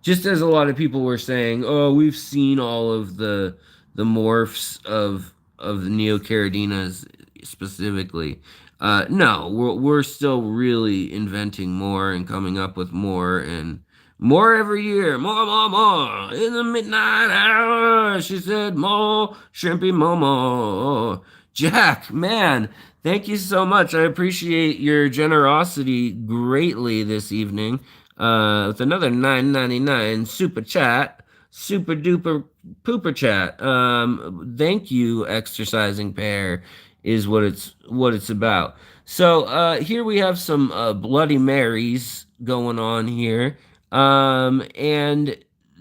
Speaker 1: just as a lot of people were saying, oh, we've seen all of the morphs of the Neocaridinas specifically. No, we're still really inventing more and coming up with more and more every year. More. In the midnight hour, she said, more, shrimpy, more. Jack, man, thank you so much. I appreciate your generosity greatly this evening. With another $9.99 super chat, super duper pooper chat. Thank you, exercising pair, is what it's about. So here we have some Bloody Marys going on here, and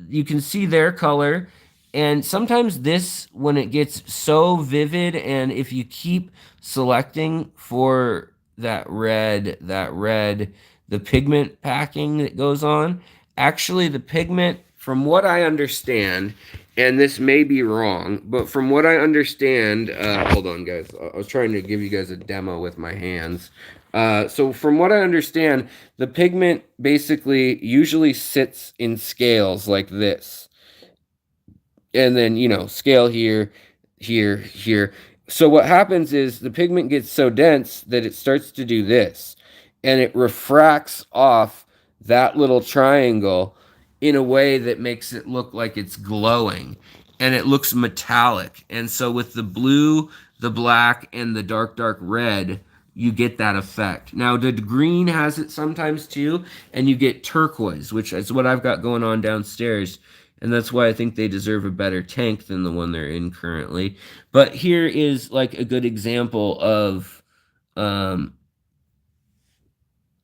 Speaker 1: you can see their color. And sometimes this, when it gets so vivid, and if you keep selecting for that red, the pigment packing that goes on, actually the pigment, from what I understand, and this may be wrong, but from what I understand, hold on, guys. I was trying to give you guys a demo with my hands. So, from what I understand, the pigment basically usually sits in scales like this, and then scale here, here, here. So what happens is the pigment gets so dense that it starts to do this, and it refracts off that little triangle in a way that makes it look like it's glowing, and it looks metallic. And so with the blue, the black, and the dark red, you get that effect. Now the green has it sometimes too, and you get turquoise, which is what I've got going on downstairs, and that's why I think they deserve a better tank than the one they're in currently. But here is like a good example um,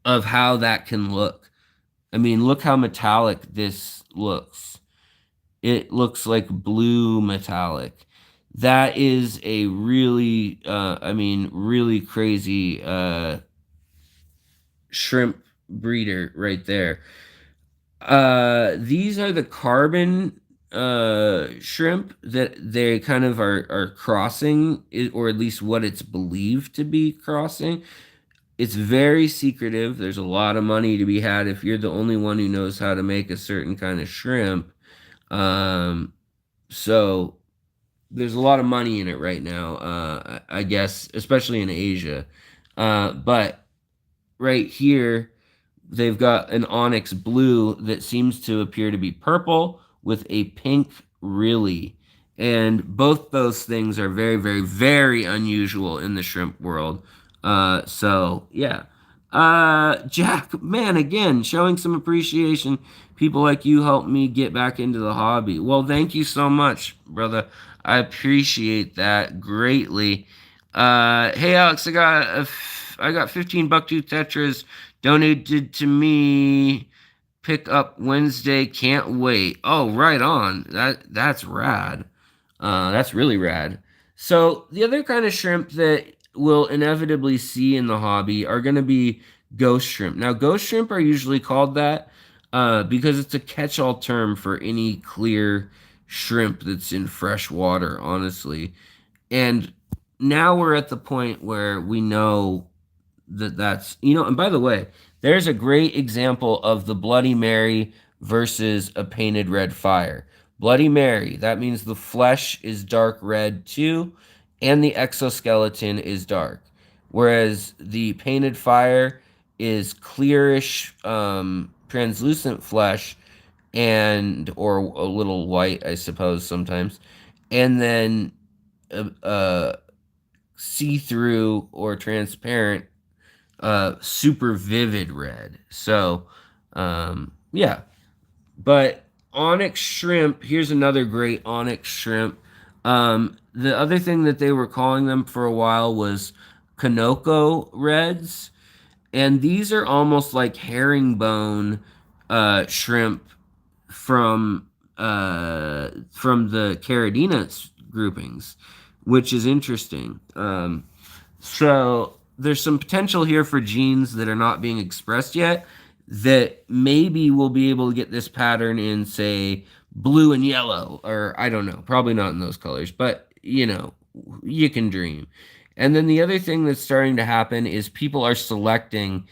Speaker 1: of how that can look. I mean, look how metallic this looks. It looks like blue metallic. That is a really, really crazy shrimp breeder right there. These are the carbon shrimp that they kind of are crossing, or at least what it's believed to be crossing. It's very secretive. There's a lot of money to be had if you're the only one who knows how to make a certain kind of shrimp. So there's a lot of money in it right now, I guess, especially in Asia. But right here, they've got an onyx blue that seems to appear to be purple with a pink really. And both those things are very, very, very unusual in the shrimp world. So yeah. Jack, man, again, showing some appreciation. People like you helped me get back into the hobby. Well, thank you so much, brother. I appreciate that greatly. Hey, Alex, I got 15 bucktooth tetras donated to me. Pick up Wednesday. Can't wait. Oh, right on. That's rad. That's really rad. So the other kind of shrimp that we'll inevitably see in the hobby are going to be ghost shrimp. Now, ghost shrimp are usually called that because it's a catch-all term for any clear shrimp that's in fresh water, honestly. And now we're at the point where we know that's. And by the way, there's a great example of the Bloody Mary versus a painted red fire. Bloody Mary, that means the flesh is dark red too, and the exoskeleton is dark. Whereas the painted fire is clearish, translucent flesh, and or a little white, I suppose, sometimes, and then see-through or transparent, super vivid red. So, yeah. But onyx shrimp, here's another great onyx shrimp. The other thing that they were calling them for a while was Kanoko reds, and these are almost like herringbone shrimp from the Carradina groupings, which is interesting. So there's some potential here for genes that are not being expressed yet that maybe we'll be able to get this pattern in, say, blue and yellow, or I don't know, probably not in those colors, but you can dream. And then the other thing that's starting to happen is people are selecting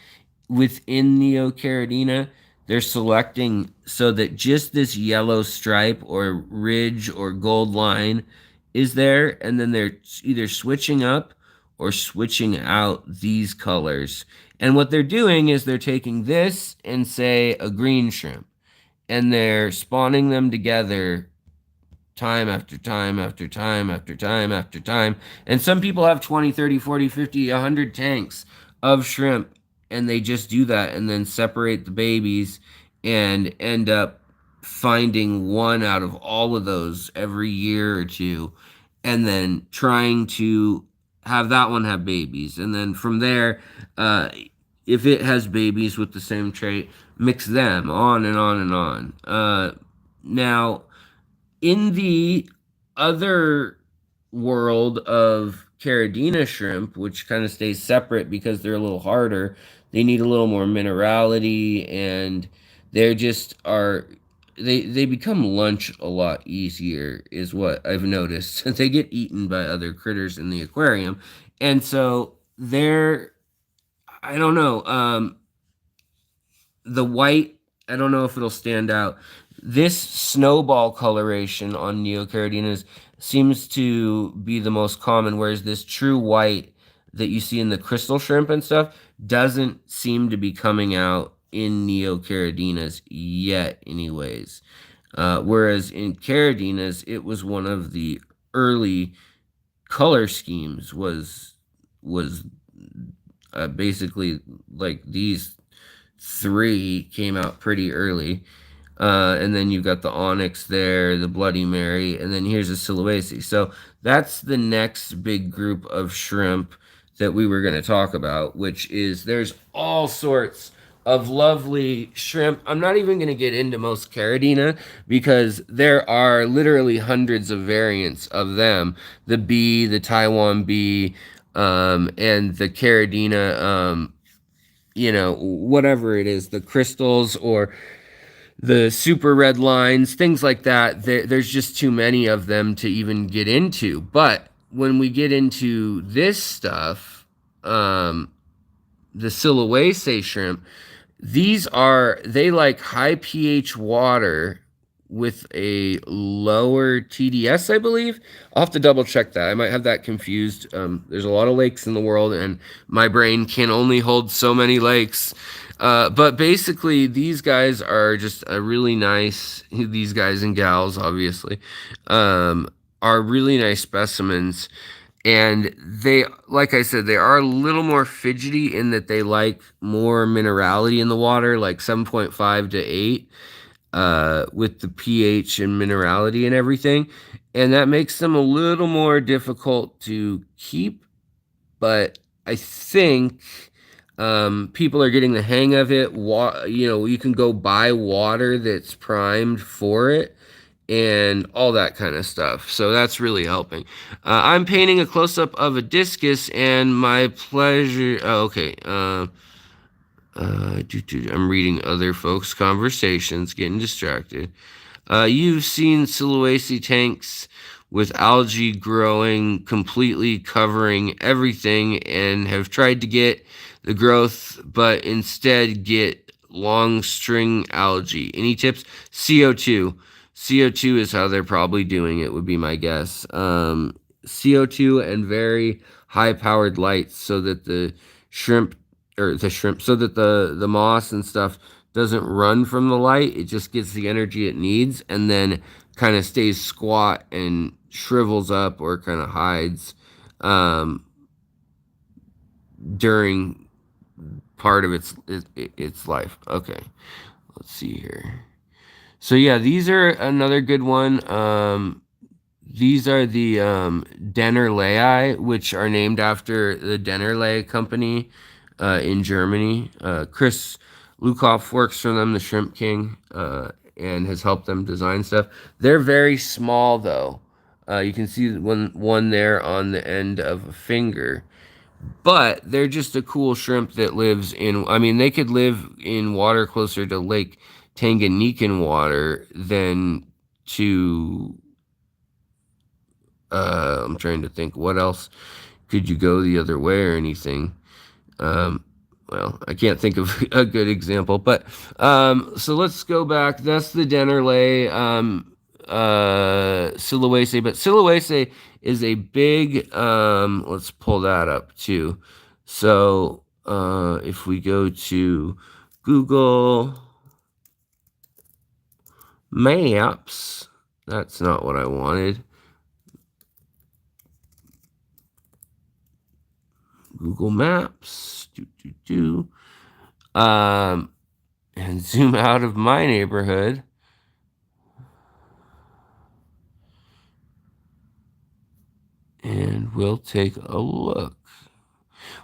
Speaker 1: within Neocaridina. They're selecting so that just this yellow stripe or ridge or gold line is there, and then they're either switching up or switching out these colors. And what they're doing is they're taking this and, say, a green shrimp, and they're spawning them together time after time after time after time after time. And some people have 20, 30, 40, 50, 100 tanks of shrimp, and they just do that and then separate the babies and end up finding one out of all of those every year or two, and then trying to have that one have babies. And then from there, if it has babies with the same trait, mix them on and on and on. Now, in the other world of Caradina shrimp, which kind of stays separate because they're a little harder, they need a little more minerality, and they're just are they become lunch a lot easier, is what I've noticed. They get eaten by other critters in the aquarium, and so they're, I don't know. The white, I don't know if it'll stand out. This snowball coloration on Neocaridinas seems to be the most common, whereas this true white that you see in the crystal shrimp and stuff doesn't seem to be coming out in Neocaridinas yet, anyways. Whereas in Caradinas, it was one of the early color schemes was basically like these three came out pretty early. And then you've got the Onyx there, the Bloody Mary, and then here's a Sulawesi. So that's the next big group of shrimp that we were going to talk about, which is there's all sorts of lovely shrimp. I'm not even going to get into most Caradina because there are literally hundreds of variants of them. The bee, the Taiwan bee, and the Caradina, whatever it is, the crystals or the super red lines, things like that. There's just too many of them to even get into. But when we get into this stuff, the Sulawesi shrimp, they like high pH water with a lower TDS, I believe. I'll have to double check that. I might have that confused. There's a lot of lakes in the world, and my brain can only hold so many lakes. But basically, these guys are just a really nice, these guys and gals, obviously, are really nice specimens. And they, like I said, they are a little more fidgety in that they like more minerality in the water, like 7.5 to 8, with the pH and minerality and everything. And that makes them a little more difficult to keep. But I think people are getting the hang of it. You can go buy water that's primed for it and all that kind of stuff. So that's really helping. I'm painting a close-up of a discus, and my pleasure. Oh, okay. I'm reading other folks' conversations, getting distracted. You've seen Sulawesi tanks with algae growing, completely covering everything, and have tried to get the growth, but instead get long string algae. Any tips? CO2. CO2 is how they're probably doing it, would be my guess. CO2 and very high powered lights so that the shrimp, so that the moss and stuff doesn't run from the light. It just gets the energy it needs and then kind of stays squat and shrivels up or kind of hides during part of its life. Okay, let's see here. So yeah, these are another good one. These are the Dennerley, which are named after the Dennerley company in Germany. Chris Lukoff works for them, the Shrimp King, and has helped them design stuff. They're very small, though. You can see one there on the end of a finger. But they're just a cool shrimp that lives in, I mean, they could live in water closer to Lake Tanganyikan water than to, I'm trying to think, what else could you go the other way or anything? Well, I can't think of a good example, but so let's go back. That's the Dennerley, Sulawesi, but Sulawesi is a big, let's pull that up too. So if we go to Google Maps, that's not what I wanted. Google Maps, and zoom out of my neighborhood. And we'll take a look.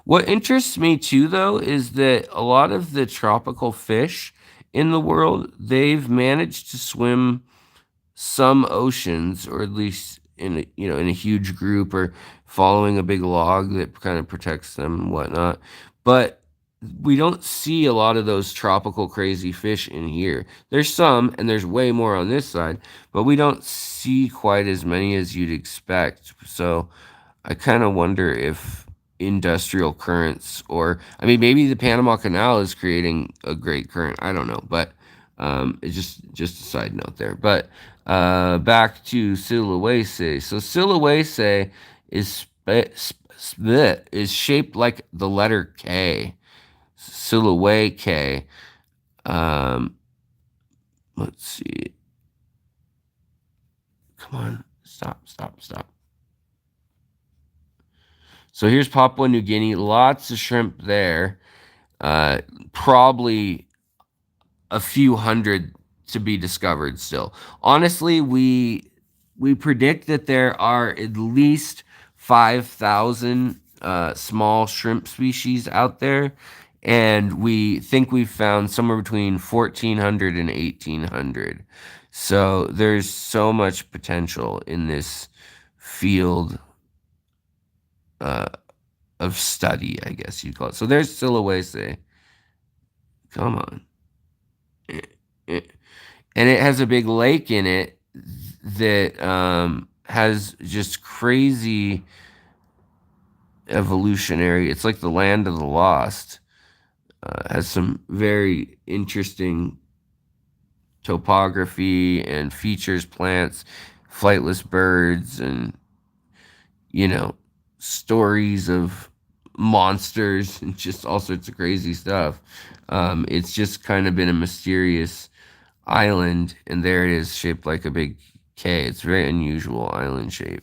Speaker 1: What interests me too, though, is that a lot of the tropical fish in the world, they've managed to swim some oceans, or at least in a huge group or following a big log that kind of protects them and whatnot. But we don't see a lot of those tropical crazy fish in here. There's some, and there's way more on this side, but we don't see quite as many as you'd expect. So I kind of wonder if industrial currents, or I mean, maybe the Panama Canal is creating a great current. I don't know, but it's just a side note there. But back to Sulawesi. So Sulawesi is shaped like the letter K. Sulawesi. Um, let's see. Come on, stop. So here's Papua New Guinea. Lots of shrimp there. Probably a few hundred to be discovered still. Honestly, we predict that there are at least 5,000 small shrimp species out there, and we think we've found somewhere between 1,400 and 1,800. So there's so much potential in this field uh, of study, I guess you'd call it. So there's Sulawesi. Come on. And it has a big lake in it that has just crazy evolutionary. It's like the land of the lost. Has some very interesting topography and features plants, flightless birds, and stories of monsters and just all sorts of crazy stuff. It's just kind of been a mysterious island, and there it is, shaped like a big K. It's a very unusual island shape.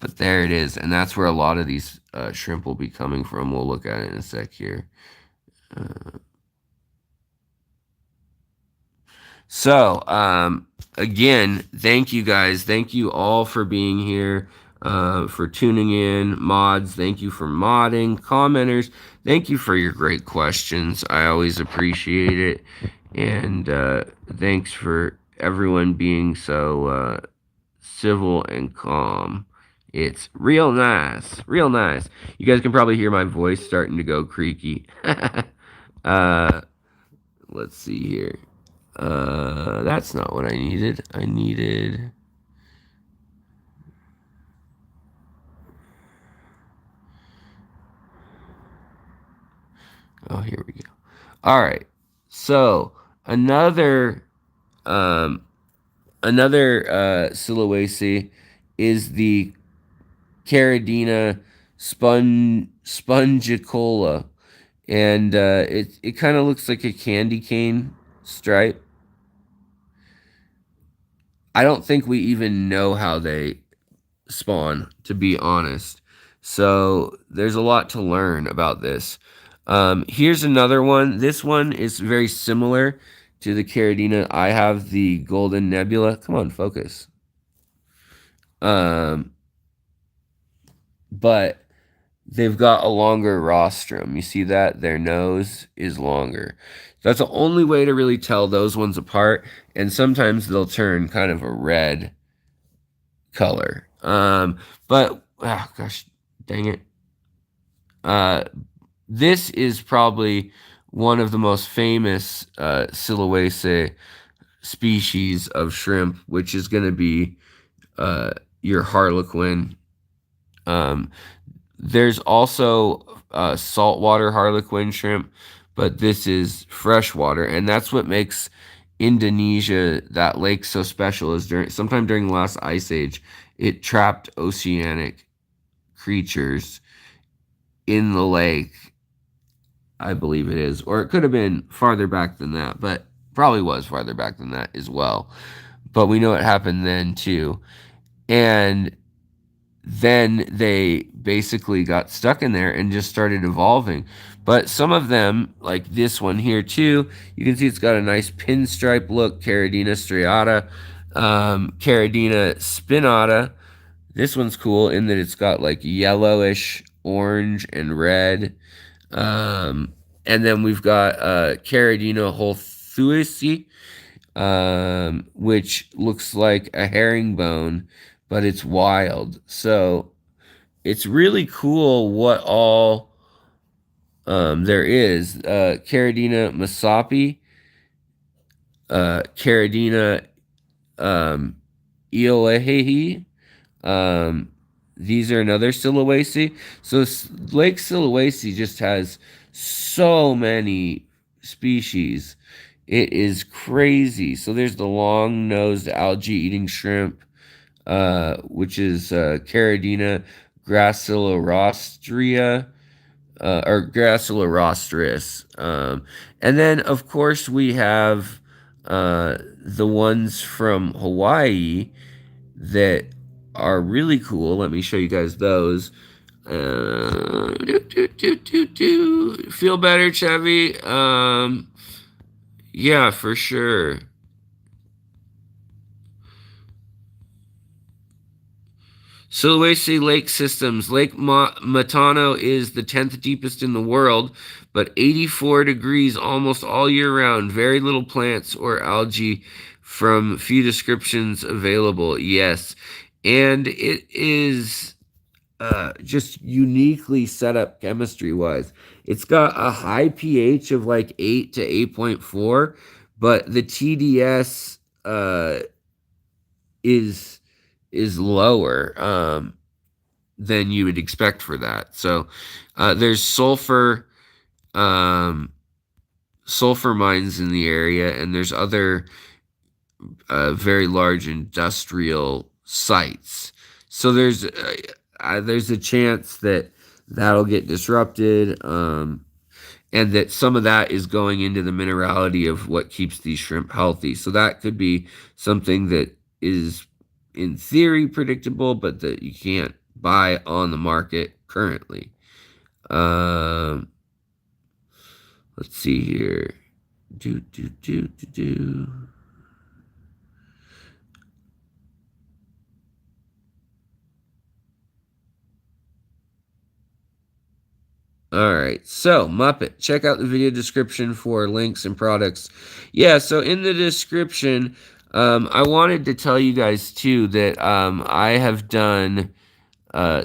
Speaker 1: But there it is, and that's where a lot of these shrimp will be coming from. We'll look at it in a sec here. So, again, thank you guys. Thank you all for being here, for tuning in. Mods, thank you for modding. Commenters, thank you for your great questions. I always appreciate it. And thanks for everyone being so civil and calm. It's real nice. Real nice. You guys can probably hear my voice starting to go creaky. Let's see here. That's not what I needed. I needed... Oh, here we go. All right. So, another Sulawesi is the Caradina spongicola, and it kind of looks like a candy cane stripe. I don't think we even know how they spawn, to be honest. So there's a lot to learn about this. Here's another one. This one is very similar to the Carradina. I have the Golden Nebula. Come on, focus. But they've got a longer rostrum. You see that? Their nose is longer. That's the only way to really tell those ones apart. And sometimes they'll turn kind of a red color. But, oh gosh, dang it. This is probably one of the most famous Sulawesi species of shrimp, which is going to be your harlequin. There's also saltwater harlequin shrimp, but this is freshwater, and that's what makes Indonesia, that lake, so special. Is sometime during the last ice age, it trapped oceanic creatures in the lake. I believe it is, or it could have been farther back than that, but probably was farther back than that as well. But we know it happened then too, and then they basically got stuck in there and just started evolving. But some of them, like this one here too, you can see it's got a nice pinstripe look. Caradina striata, Caradina spinata. This one's cool in that it's got like yellowish, orange, and red. And then we've got Caradina holthuisi, which looks like a herringbone, but it's wild. So it's really cool what all There is Caradina masapi, Caradina um, Ioehehi. Um, these are another Sulawesi. So Lake Sulawesi just has so many species. It is crazy. So there's the long-nosed algae-eating shrimp, which is Caradina gracilorostria, or gracilorostris. And then, of course, we have the ones from Hawaii that are really cool. Let me show you guys those. Feel better, Chevy? Yeah, for sure. Sulawesi lake systems. Lake Matano is the 10th deepest in the world, but 84 degrees almost all year round. Very little plants or algae from few descriptions available. Yes. And it is just uniquely set up chemistry wise. It's got a high pH of like 8 to 8.4, but the TDS is lower than you would expect for that. So there's um, sulfur mines in the area, and there's other very large industrial sites. So there's a chance that that'll get disrupted, and that some of that is going into the minerality of what keeps these shrimp healthy. So that could be something that is, in theory, predictable, but that you can't buy on the market currently. Um, let's see here. Do do do do do. All right, so Muppet, check out the video description for links and products. Yeah, so in the description, I wanted to tell you guys too that I have done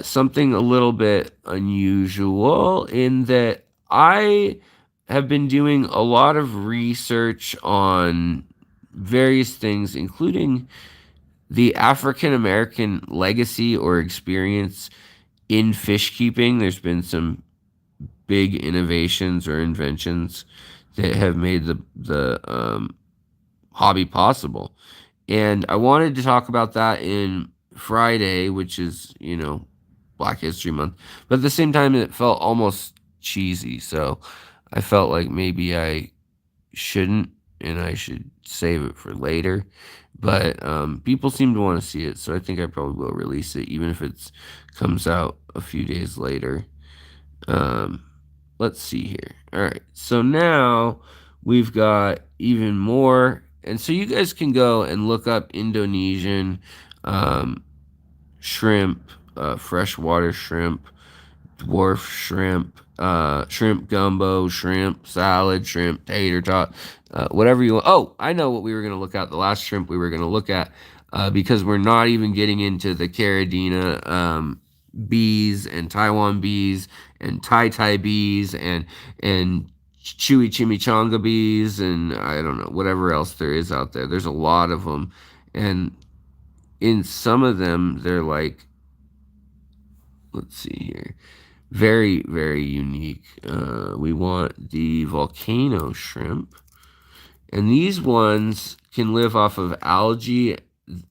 Speaker 1: something a little bit unusual in that I have been doing a lot of research on various things, including the African American legacy or experience in fish keeping. There's been some big innovations or inventions that have made the hobby possible. And I wanted to talk about that in Friday, which is, Black History Month. But at the same time, it felt almost cheesy. So I felt like maybe I shouldn't, and I should save it for later. But people seem to want to see it, so I think I probably will release it, even if it comes out a few days later. Um, let's see here. All right, so now we've got even more, and so you guys can go and look up Indonesian um, shrimp, freshwater shrimp, dwarf shrimp, shrimp gumbo, shrimp salad, shrimp tater tot, whatever you want. Oh, I know what we were going to look at. The last shrimp we were going to look at, because we're not even getting into the Caradina bees and Taiwan bees and Tai bees and chewy chimichanga bees and I don't know, whatever else there is out there. There's a lot of them, and in some of them they're like, let's see here, very, very unique. We want the volcano shrimp. And these ones can live off of algae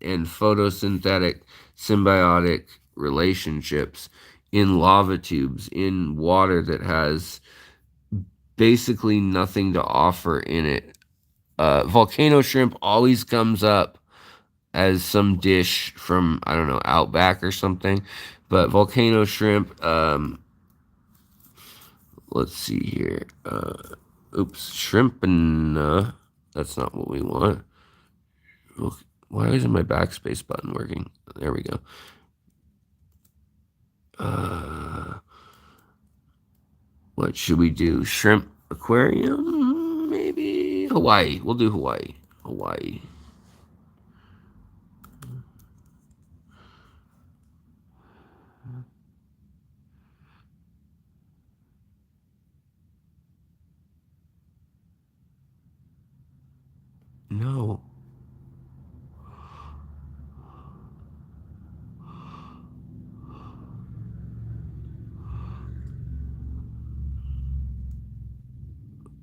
Speaker 1: and photosynthetic symbiotic relationships in lava tubes, in water that has basically nothing to offer in it. Volcano shrimp always comes up as some dish from, I don't know, Outback or something. But volcano shrimp, let's see here. Oops, shrimp and that's not what we want. Why isn't my backspace button working? There we go. What should we do? Shrimp aquarium? Maybe Hawaii. We'll do Hawaii. Hawaii.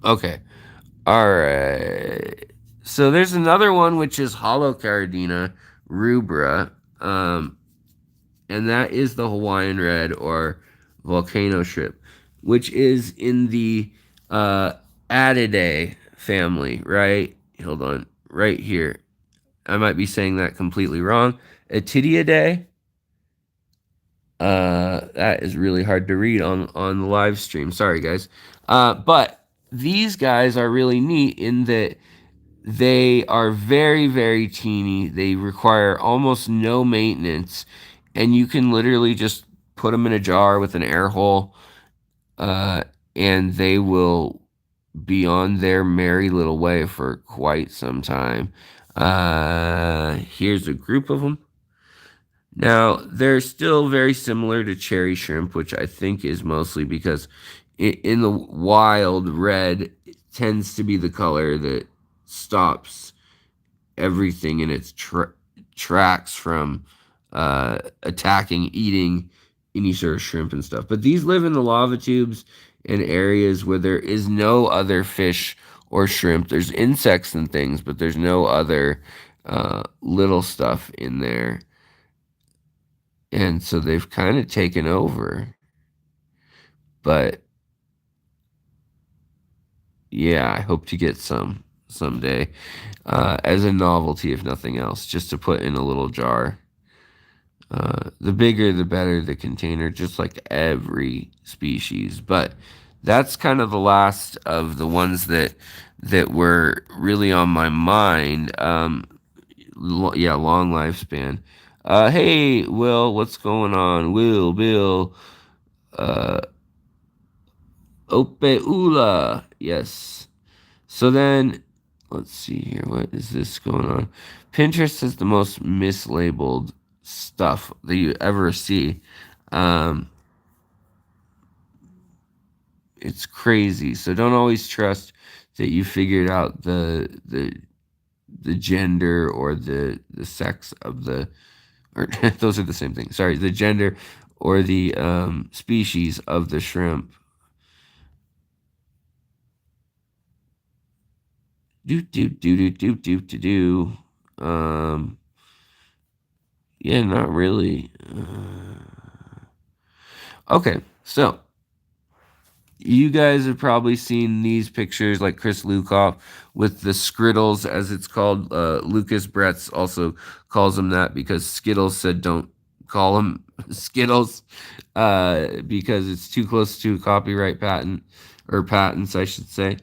Speaker 1: Okay. All right. So there's another one which is hollow Caradina rubra, and that is the Hawaiian red or volcano shrimp, which is in the uh, Attidae family. Right? Hold on. Right here. I might be saying that completely wrong. Attidiidae. That is really hard to read on the live stream. Sorry, guys. But these guys are really neat in that they are very, very teeny. They require almost no maintenance, and you can literally just put them in a jar with an air hole, uh, and they will be on their merry little way for quite some time. Here's a group of them. Now, they're still very similar to cherry shrimp, which I think is mostly because in the wild, red tends to be the color that stops everything in its tracks from attacking, eating any sort of shrimp and stuff. But these live in the lava tubes in areas where there is no other fish or shrimp. There's insects and things, but there's no other little stuff in there. And so they've kind of taken over. But yeah, I hope to get some someday as a novelty, if nothing else, just to put in a little jar. The bigger, the better the container, just like every species. But that's kind of the last of the ones that were really on my mind. Yeah, long lifespan. Hey, Will, what's going on? Will, Bill, uh, Opeula. Yes. So then, let's see here. What is this going on? Pinterest is the most mislabeled stuff that you ever see. Um, it's crazy. So don't always trust that you figured out the gender or the sex of the or those are the same thing. Sorry, the gender or the species of the shrimp. Do do do do do do do do. Um, yeah, not really. Okay, so you guys have probably seen these pictures, like Chris Lukoff with the Skrittles, as it's called. Lucas Bretz also calls them that because Skittles said don't call them Skittles because it's too close to a copyright patent or patents, I should say.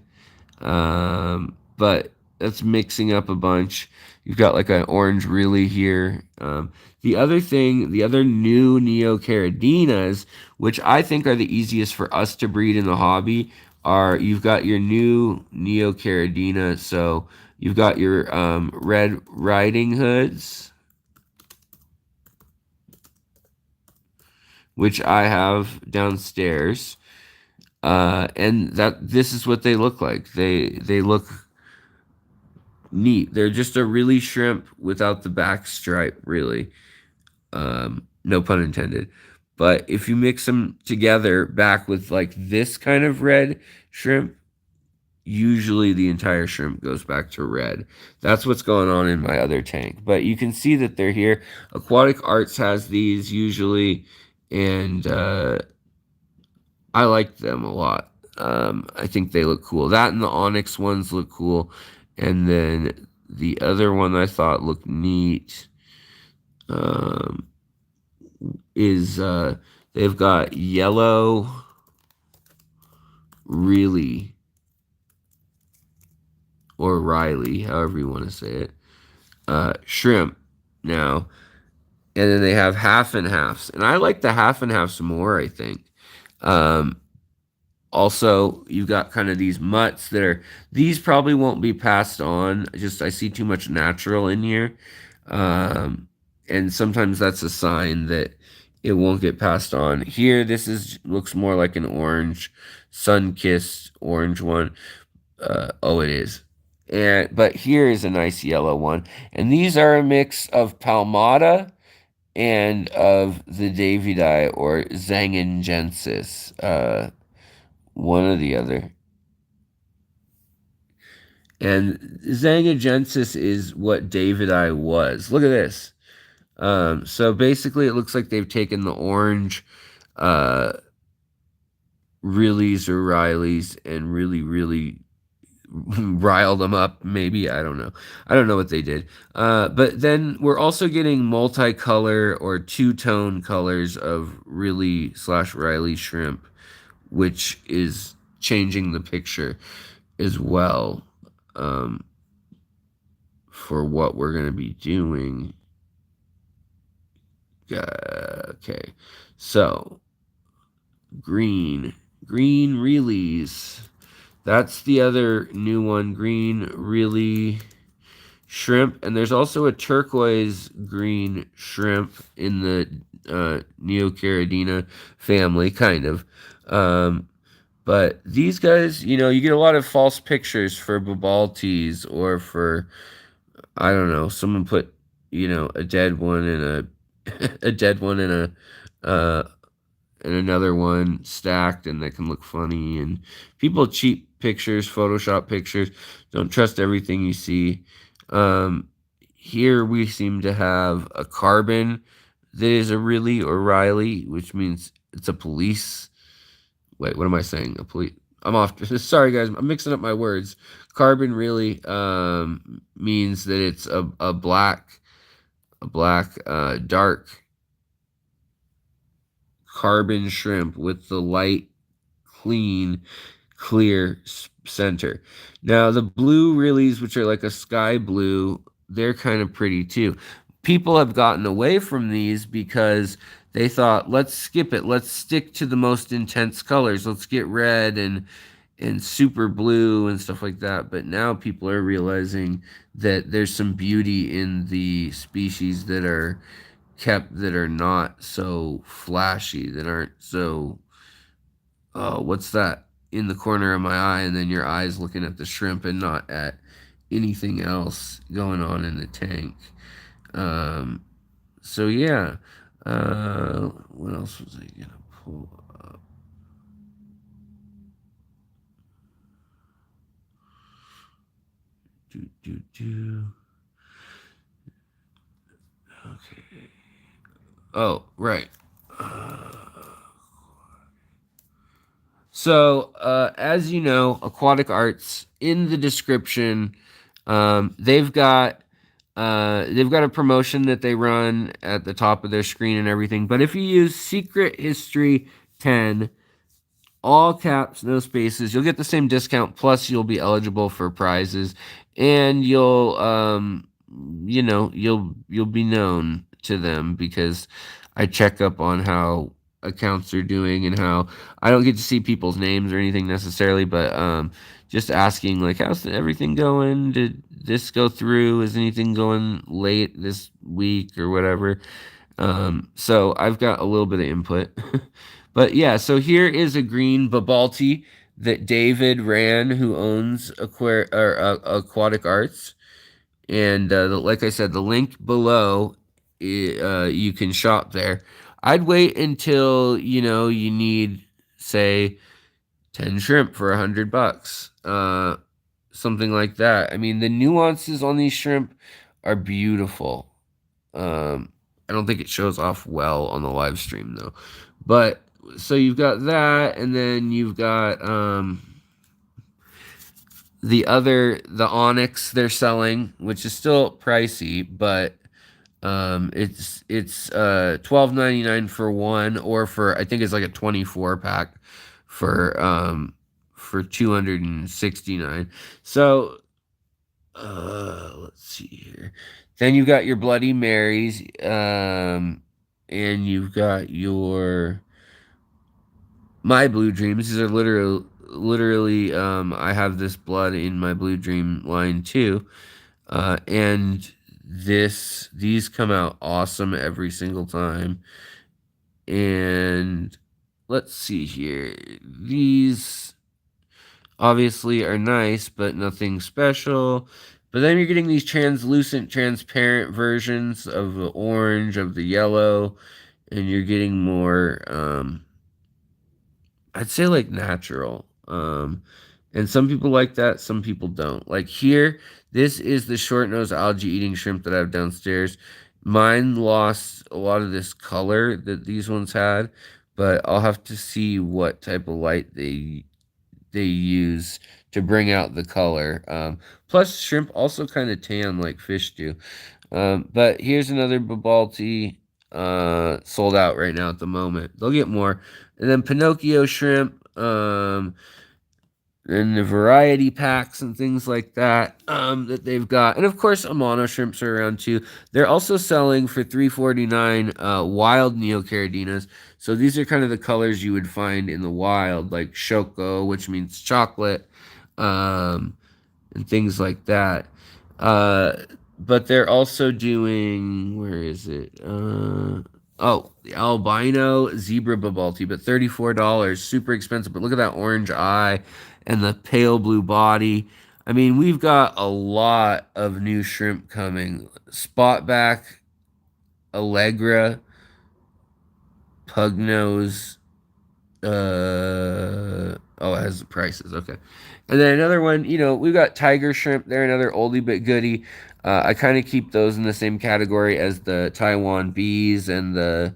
Speaker 1: But that's mixing up a bunch. You've got like an orange really here. The other thing, the other new Neocaridinas, which I think are the easiest for us to breed in the hobby, are you've got your new Neocaridina. So you've got your Red Riding Hoods, which I have downstairs. And that this is what they look like. They look neat. They're just a really shrimp without the back stripe, really. No pun intended. But if you mix them together back with like this kind of red shrimp, usually the entire shrimp goes back to red. That's what's going on in my other tank. But you can see that they're here. Aquatic Arts has these usually, and I like them a lot. I think they look cool. That and the Onyx ones look cool. And then the other one I thought looked neat um, is they've got yellow, really, or Riley, however you want to say it, shrimp now. And then they have half and halves. And I like the half and halves more, I think. Um, Also, you've got kind of these mutts that are, these probably won't be passed on. Just, I see too much natural in here. And sometimes that's a sign that it won't get passed on. Here, this is looks more like an orange, sun-kissed orange one. Oh, it is. But here is a nice yellow one. And these are a mix of Palmata and of the Davidi or Zangengensis. One or the other. And Zangagensis is what Davidi was. Look at this. So basically, it looks like they've taken the orange uh, Riley's or Riley's and really rile them up. Maybe I don't know. I don't know what they did. But then we're also getting multicolor or two-tone colors of Riley/Riley shrimp, which is changing the picture as well um, for what we're going to be doing. Okay, so green Reallys. That's the other new one, green really shrimp, and there's also a turquoise green shrimp in the Neocaridina family, kind of. But these guys, you get a lot of false pictures for Babalties or for, I don't know, someone put, a dead one in a dead one in and another one stacked, and that can look funny. And people cheat pictures, Photoshop pictures. Don't trust everything you see. Here we seem to have a carbon that is a Riley or Riley, which means it's a police. Wait, what am I saying? A police. I'm off. Sorry, guys. I'm mixing up my words. Carbon really means that it's a black, dark carbon shrimp with the light, clean, clear center. Now, the blue Reallys, which are like a sky blue, they're kind of pretty too. People have gotten away from these because they thought, let's skip it. Let's stick to the most intense colors. Let's get red and super blue and stuff like that. But now people are realizing that there's some beauty in the species that are kept that are not so flashy, that aren't so, oh, what's that in the corner of my eye? And then your eye's looking at the shrimp and not at anything else going on in the tank. So yeah. What else was I gonna pull up? Do. Okay. Oh, right. So, as you know, Aquatic Arts in the description, they've got a promotion that they run at the top of their screen and everything. But if you use Secret History 10, all caps, no spaces, you'll get the same discount. Plus, you'll be eligible for prizes, and you'll be known to them because I check up on how accounts are doing and how I don't get to see people's names or anything necessarily, but just asking like, how's everything going? Did this go through? Is anything going late this week or whatever? So I've got a little bit of input. But yeah, so here is a green Babalty that David ran, who owns Aquatic Arts. And like I said, the link below, you can shop there. I'd wait until, you need, say, 10 shrimp for $100. Something like that. I mean, the nuances on these shrimp are beautiful. I don't think it shows off well on the live stream though. But so you've got that, and then you've got the Onyx they're selling, which is still pricey, but it's $12.99 for one, or for, I think it's like a 24 pack for 269. So let's see here. Then you've got your Bloody Marys, and you've got your My Blue Dreams. These are literally, I have this blood in my Blue Dream line too, and these come out awesome every single time. And let's see here. These obviously are nice, but nothing special. But then you're getting these translucent, transparent versions of the orange, of the yellow, and you're getting more, I'd say like natural. And some people like that, some people don't. Like here, this is the short nose algae eating shrimp that I have downstairs. Mine lost a lot of this color that these ones had, but I'll have to see what type of light they use to bring out the color. Plus, shrimp also kind of tan like fish do. But here's another Babalty sold out right now at the moment. They'll get more. And then Pinocchio Shrimp, and the variety packs and things like that that they've got. And of course, Amano shrimps are around too. They're also selling for $3.49 wild Neocaradinas. So these are kind of the colors you would find in the wild, like Choco, which means chocolate, um, and things like that. Uh, but they're also doing, where is it? Oh, the albino zebra Babalty, but $34, super expensive. But look at that orange eye and the pale blue body. I mean, we've got a lot of new shrimp coming. Spotback, Allegra, Pugnose. Oh, it has the prices. Okay. And then another one, we've got tiger shrimp. They're another oldie but goodie. I kind of keep those in the same category as the Taiwan bees and the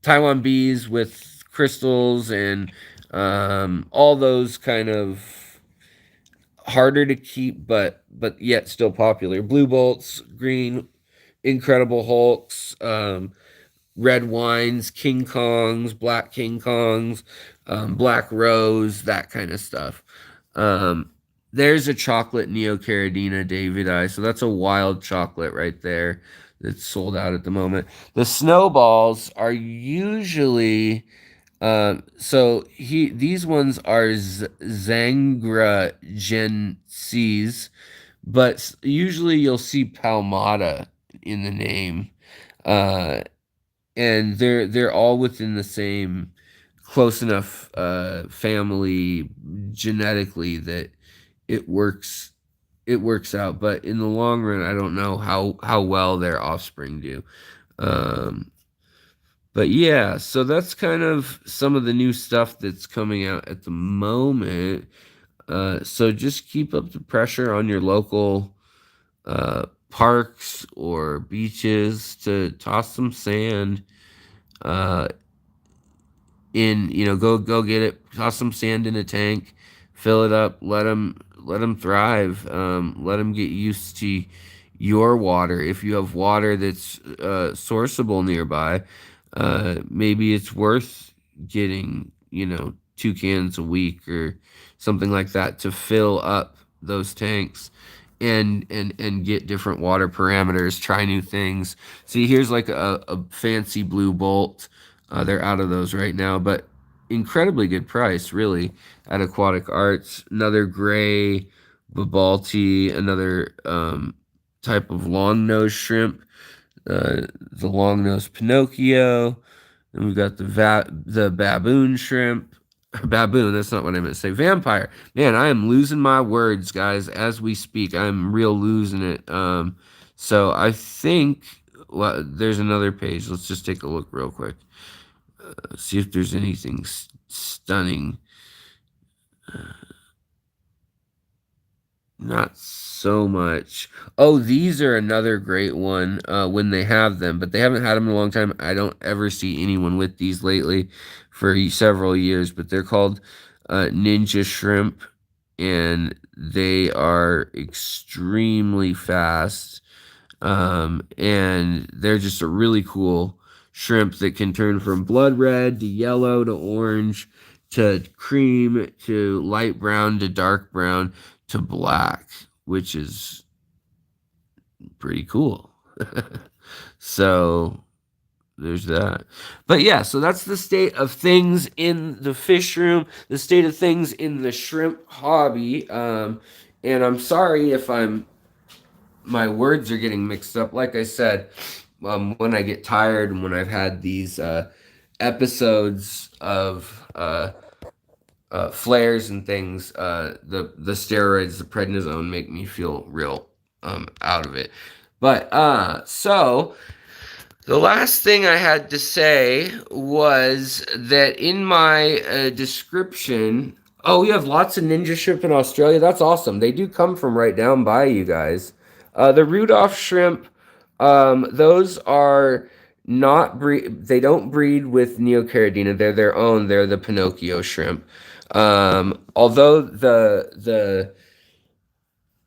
Speaker 1: Taiwan bees with crystals and all those kind of harder to keep, but yet still popular. Blue bolts, green, incredible hulks, red wines, King Kongs, black King Kongs, black rose, that kind of stuff. Um, there's a chocolate Neocaridina Davidi, so that's a wild chocolate right there that's sold out at the moment. The snowballs are usually these ones are Zangra Genses, but usually you'll see Palmata in the name. Uh, and they're all within the same close enough family genetically that it works it works out. But in the long run, I don't know how well their offspring do. Um, but yeah, so that's kind of some of the new stuff that's coming out at the moment. So just keep up the pressure on your local parks or beaches to toss some sand uh, go get it, toss some sand in a tank, fill it up, let them thrive, let them get used to your water. If you have water that's sourceable nearby, maybe it's worth getting 2 cans a week or something like that to fill up those tanks and get different water parameters, try new things. See, here's like a fancy blue bolt. They're out of those right now, but incredibly good price, really, at Aquatic Arts. Another gray Babalty, another type of long nose shrimp, the long nose Pinocchio. And we've got the baboon shrimp. Baboon, that's not what I meant to say. Vampire. Man, I am losing my words, guys, as we speak. I'm real losing it. So I think there's another page. Let's just take a look real quick. See if there's anything stunning. Not so much. Oh, these are another great one when they have them, but they haven't had them in a long time. I don't ever see anyone with these lately for several years, but they're called Ninja Shrimp, and they are extremely fast. And they're just a really cool shrimp that can turn from blood red to yellow to orange to cream to light brown to dark brown to black, which is pretty cool. So there's that. But yeah, so that's the state of things in the fish room, the state of things in the shrimp hobby. And I'm sorry if my words are getting mixed up. Like I said, when I get tired and when I've had these episodes of flares and things, the steroids, the prednisone make me feel real out of it. But so the last thing I had to say was that in my description, Oh, you have lots of ninja shrimp in Australia. That's awesome. They do come from right down by you guys. The Rudolph shrimp, those are not breed. They don't breed with Neocaridina. They're their own. They're the Pinocchio shrimp. Although the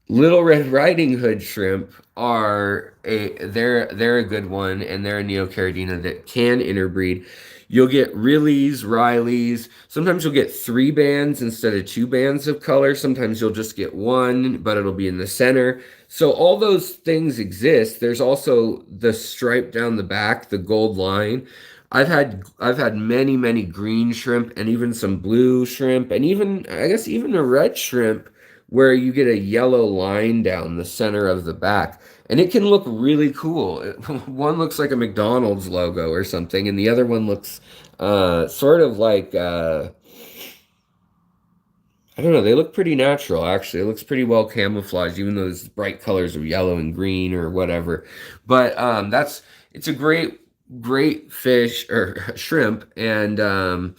Speaker 1: Little Red Riding Hood shrimp they're a good one, and they're a Neocaridina that can interbreed. You'll get Rilleys, Rileys. Sometimes you'll get three bands instead of two bands of color. Sometimes you'll just get one, but it'll be in the center. So all those things exist. There's also the stripe down the back, the gold line. I've had many green shrimp and even some blue shrimp and even I guess even a red shrimp where you get a yellow line down the center of the back. And it can look really cool. One looks like a McDonald's logo or something, and the other one looks sort of like, I don't know, they look pretty natural, actually. It looks pretty well camouflaged, even though there's bright colors of yellow and green or whatever. But it's a great fish or shrimp, and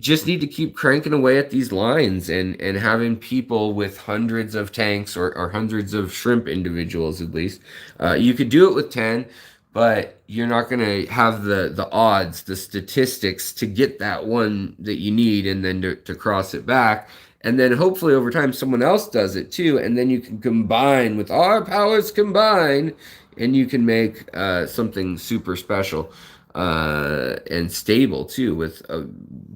Speaker 1: just need to keep cranking away at these lines and having people with hundreds of tanks or hundreds of shrimp individuals at least. You could do it with 10, but you're not going to have the odds, the statistics to get that one that you need and then to cross it back. And then hopefully over time someone else does it too. And then you can combine with our powers combined and you can make something super special and stable too with a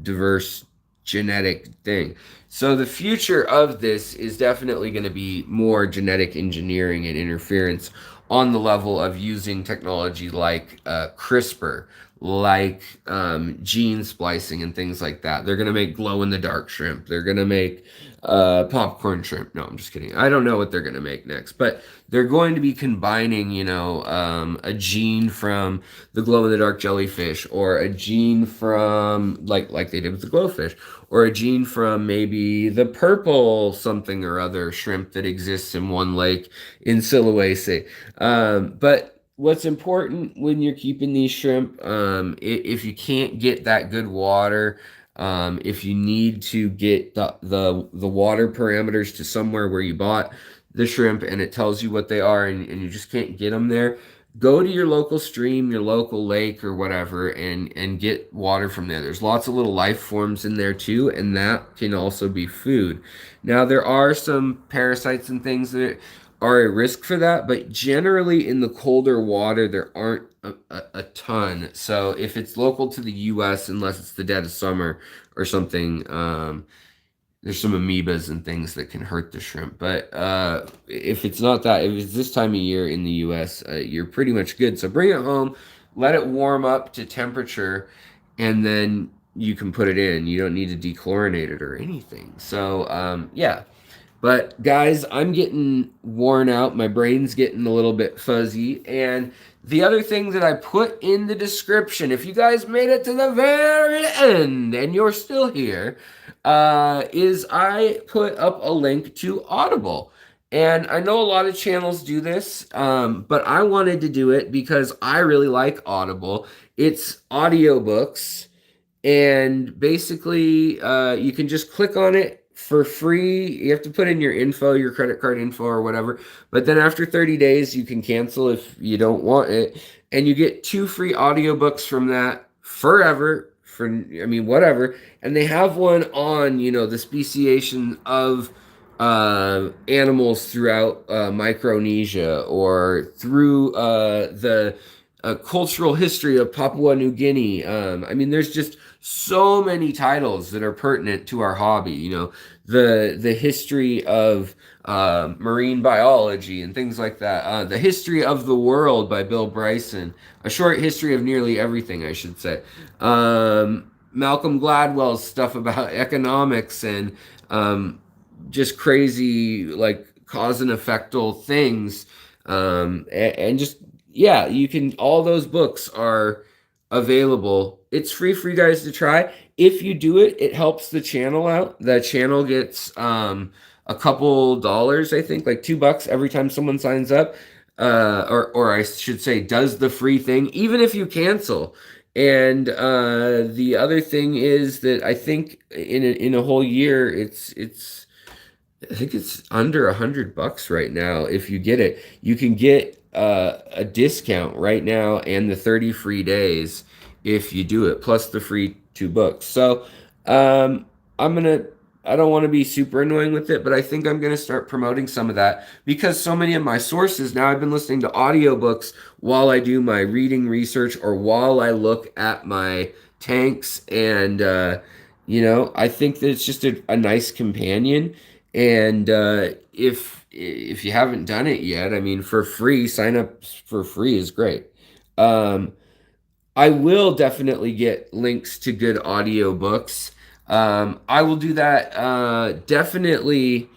Speaker 1: diverse genetic thing. So the future of this is definitely going to be more genetic engineering and interference on the level of using technology like CRISPR, like gene splicing and things like that. They're going to make glow in the dark shrimp. They're going to make popcorn shrimp. No, I'm just kidding. I don't know what they're going to make next, but they're going to be combining, a gene from the glow in the dark jellyfish, or a gene from like they did with the glowfish, or a gene from maybe the purple something or other shrimp that exists in one lake in Sulawesi. But what's important when you're keeping these shrimp, if you can't get that good water, if you need to get the water parameters to somewhere where you bought the shrimp and it tells you what they are and you just can't get them there, go to your local stream, your local lake or whatever, and get water from there. There's lots of little life forms in there too, and that can also be food. Now there are some parasites and things that are a risk for that, but generally in the colder water there aren't a ton. So if it's local to the US, unless it's the dead of summer or something, there's some amoebas and things that can hurt the shrimp. But if it's not that, if it's this time of year in the US, you're pretty much good. So bring it home, let it warm up to temperature, and then you can put it in. You don't need to dechlorinate it or anything. So yeah. But guys, I'm getting worn out. My brain's getting a little bit fuzzy. And the other thing that I put in the description, if you guys made it to the very end and you're still here, is I put up a link to Audible. And I know a lot of channels do this, but I wanted to do it because I really like Audible. It's audiobooks, and basically you can just click on it for free. You have to put in your info, your credit card info or whatever. But then after 30 days, you can cancel if you don't want it. And you get 2 free audiobooks from that forever, for, I mean, whatever. And they have one on, the speciation of animals throughout Micronesia, or through the cultural history of Papua New Guinea. I mean, there's just so many titles that are pertinent to our hobby. The history of marine biology and things like that. The History of the World by Bill Bryson. A short history of nearly everything, I should say. Malcolm Gladwell's stuff about economics and just crazy, like, cause and effectal things. And just, yeah, all those books are available. It's free for you guys to try. If you do it, it helps the channel out. The channel gets a couple dollars, I think, like $2 every time someone signs up. Or I should say, does the free thing. Even if you cancel, And the other thing is that I think in a whole year, it's I think it's under $100 right now. If you get it, you can get a discount right now and the 30 free days if you do it, plus the free 2 books. So um, I'm gonna. I don't want to be super annoying with it, but I think I'm gonna start promoting some of that because so many of my sources now I've been listening to audiobooks while I do my reading research or while I look at my tanks, and I think that it's just a nice companion. And if you haven't done it yet, I mean, for free, sign up for free is great. Um, I will definitely get links to good audiobooks. I will do that definitely.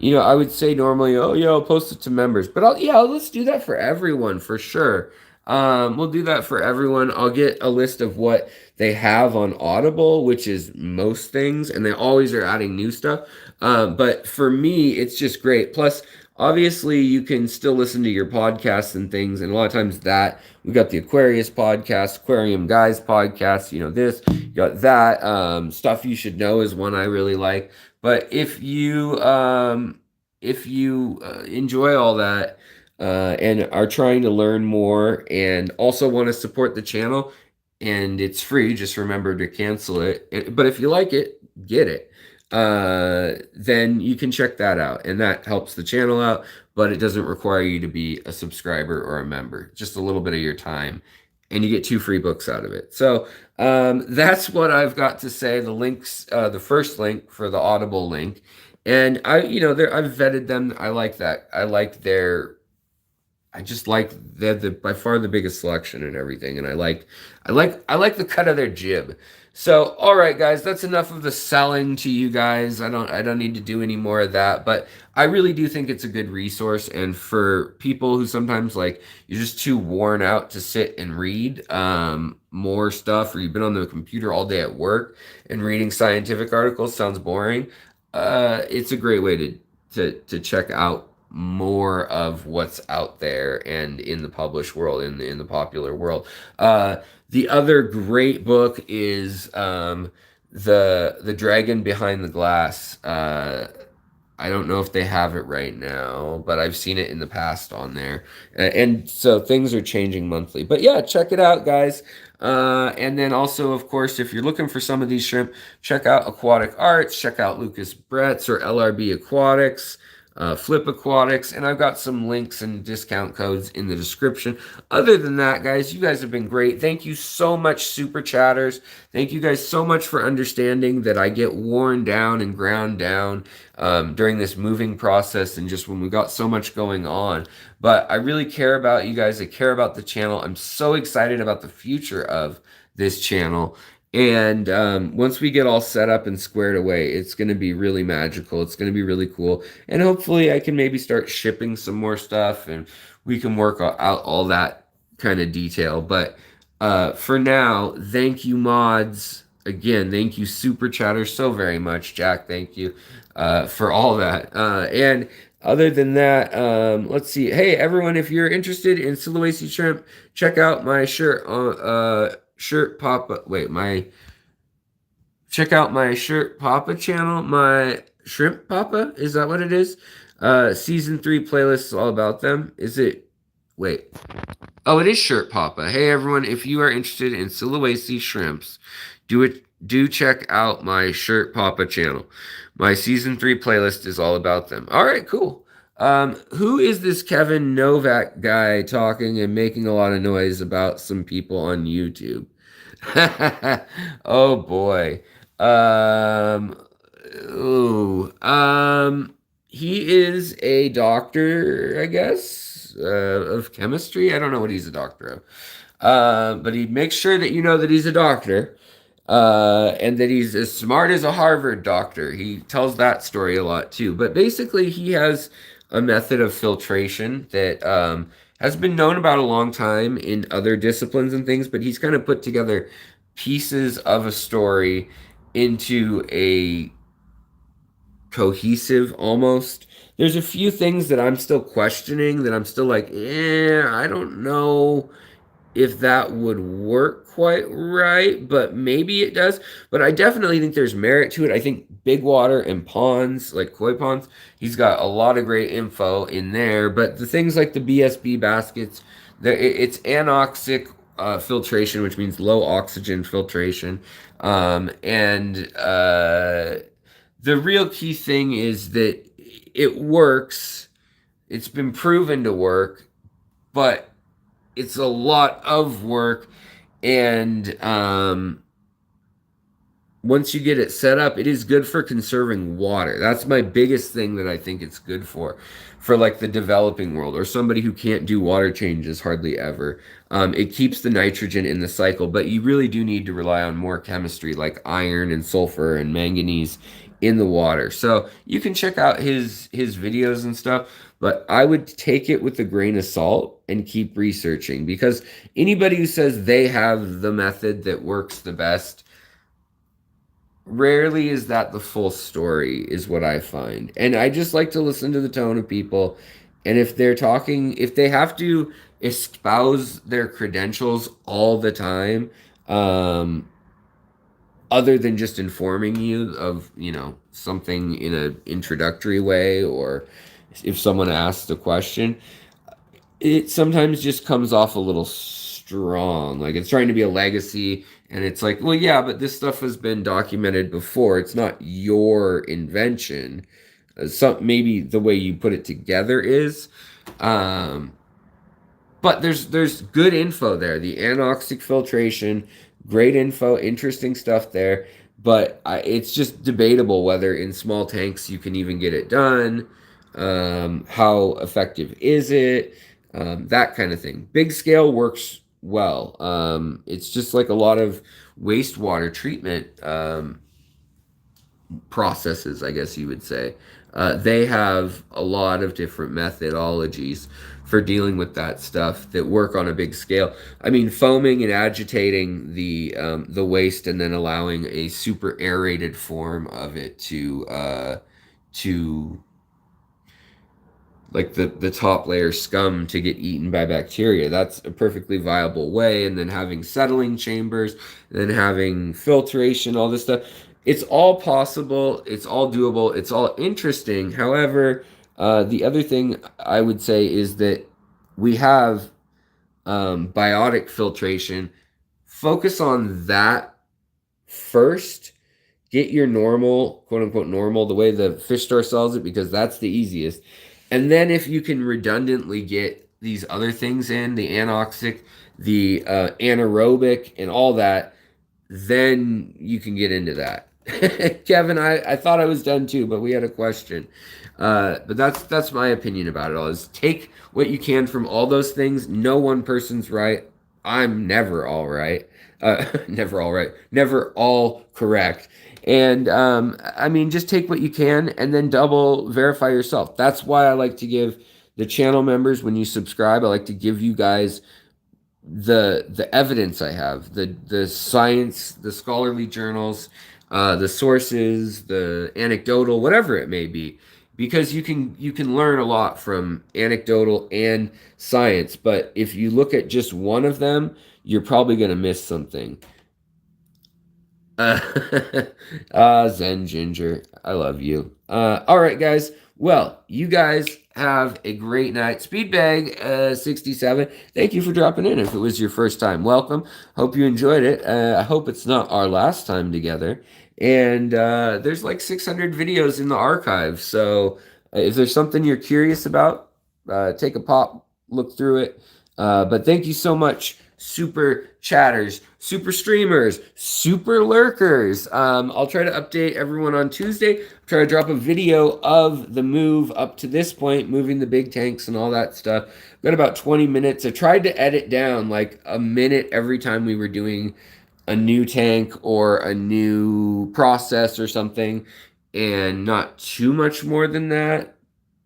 Speaker 1: I would say normally, oh yeah, I'll post it to members, but let's do that for everyone for sure. We'll do that for everyone. I'll get a list of what they have on Audible, which is most things, and they always are adding new stuff. But for me, it's just great. Plus, obviously, you can still listen to your podcasts and things, and a lot of times that we got the Aquarius podcast, Aquarium Guys podcast. This, you got that. Stuff you should know is one I really like. But if you enjoy all that and are trying to learn more and also want to support the channel, and it's free, just remember to cancel it. But if you like it, get it. Then you can check that out, and that helps the channel out. But it doesn't require you to be a subscriber or a member. Just a little bit of your time, and you get 2 free books out of it. So that's what I've got to say. The links, the first link for the Audible link, and I've vetted them. I like that. I just like they're the by far the biggest selection and everything, and I like the cut of their jib. So, all right, guys, that's enough of the selling to you guys. I don't need to do any more of that, but I really do think it's a good resource, and for people who sometimes like you're just too worn out to sit and read more stuff, or you've been on the computer all day at work and reading scientific articles sounds boring. It's a great way to check out more of what's out there and in the published world, in the popular world. The other great book is the Dragon Behind the Glass. I don't know if they have it right now, but I've seen it in the past on there. And so things are changing monthly. But yeah, check it out, guys. And then also, of course, if you're looking for some of these shrimp, check out Aquatic Arts, check out Lucas Brett's or LRB Aquatics. Flip Aquatics, and I've got some links and discount codes in the description. Other than that, guys, you guys have been great. Thank you so much, Super Chatters. Thank you guys so much for understanding that I get worn down and ground down during this moving process and just when we got so much going on. But I really care about you guys. I care about the channel. I'm so excited about the future of this channel. And once we get all set up and squared away, it's going to be really magical. It's going to be really cool. And hopefully I can maybe start shipping some more stuff and we can work out all that kind of detail. But for now, thank you, mods. Again, thank you, Super Chatter, so very much. Jack, thank you for all that. And other than that, let's see. Hey, everyone, if you're interested in Sulawesi shrimp, check out my shirt on Shirt Papa. Wait, check out my Shirt Papa channel. My Shrimp Papa, is that what it is? Season 3 playlist is all about them. Is it? Wait. Oh, it is Shirt Papa. Hey everyone, if you are interested in Sulawesi shrimps, do check out my Shirt Papa channel. My season 3 playlist is all about them. All right, cool. Who is this Kevin Novak guy talking and making a lot of noise about some people on YouTube? Oh boy. Ooh, he is a doctor, I guess, of chemistry. I don't know what he's a doctor of. But he makes sure that you know that he's a doctor, and that he's as smart as a Harvard doctor. He tells that story a lot too. But basically, he has a method of filtration that has been known about a long time in other disciplines and things, but he's kind of put together pieces of a story into a cohesive almost. There's a few things that I'm still questioning, that I'm still like, I don't know if that would work quite right, but maybe it does. But I definitely think there's merit to it. I think big water and ponds, like koi ponds, he's got a lot of great info in there. But the things like the BSB baskets, it's anoxic filtration, which means low oxygen filtration. And the real key thing is that it works. It's been proven to work, but it's a lot of work. And once you get it set up, it is good for conserving water. That's my biggest thing that I think it's good for like the developing world or somebody who can't do water changes hardly ever. It keeps the nitrogen in the cycle, but you really do need to rely on more chemistry like iron and sulfur and manganese in the water. So you can check out his videos and stuff, but I would take it with a grain of salt and keep researching, because anybody who says they have the method that works the best, rarely is that the full story, is what I find. And I just like to listen to the tone of people. And if they're talking, if they have to espouse their credentials all the time, um, other than just informing you of, something in an introductory way, or if someone asks a question, it sometimes just comes off a little strong. Like it's trying to be a legacy, and it's like, well, yeah, but this stuff has been documented before. It's not your invention. Some maybe the way you put it together is, um, but there's good info there. The anoxic filtration, great info, interesting stuff there. But it's just debatable whether in small tanks you can even get it done. How effective is it? That kind of thing. Big scale works well. It's just like a lot of wastewater treatment processes, I guess you would say. They have a lot of different methodologies for dealing with that stuff that work on a big scale. I mean, foaming and agitating the waste and then allowing a super aerated form of it to like the top layer scum to get eaten by bacteria. That's a perfectly viable way. And then having settling chambers, then having filtration, all this stuff. It's all possible. It's all doable. It's all interesting. However, the other thing I would say is that we have biotic filtration. Focus on that first. Get your normal, quote unquote, normal, the way the fish store sells it, because that's the easiest. And then if you can redundantly get these other things in, the anoxic, the anaerobic, and all that, then you can get into that. Kevin, I thought I was done too, but we had a question. But that's my opinion about it all. Is take what you can from all those things. No one person's right. I'm never all right. Never all right. Never all correct. And I mean, just take what you can and then double verify yourself. That's why I like to give the channel members, when you subscribe, I like to give you guys the evidence I have, the science, the scholarly journals, the sources, the anecdotal, whatever it may be, because you can learn a lot from anecdotal and science. But if you look at just one of them, you're probably going to miss something. Zen Ginger, I love you. All right, guys. Well, you guys have a great night. Speedbag 67, thank you for dropping in. If it was your first time, welcome. Hope you enjoyed it. I hope it's not our last time together. And there's like 600 videos in the archive. So if there's something you're curious about, take a pop, look through it. But thank you so much, super chatters, super streamers, super lurkers. I'll try to update everyone on Tuesday. Try to drop a video of the move up to this point, moving the big tanks and all that stuff. Got about 20 minutes. I tried to edit down like a minute every time we were doing a new tank or a new process or something, and not too much more than that.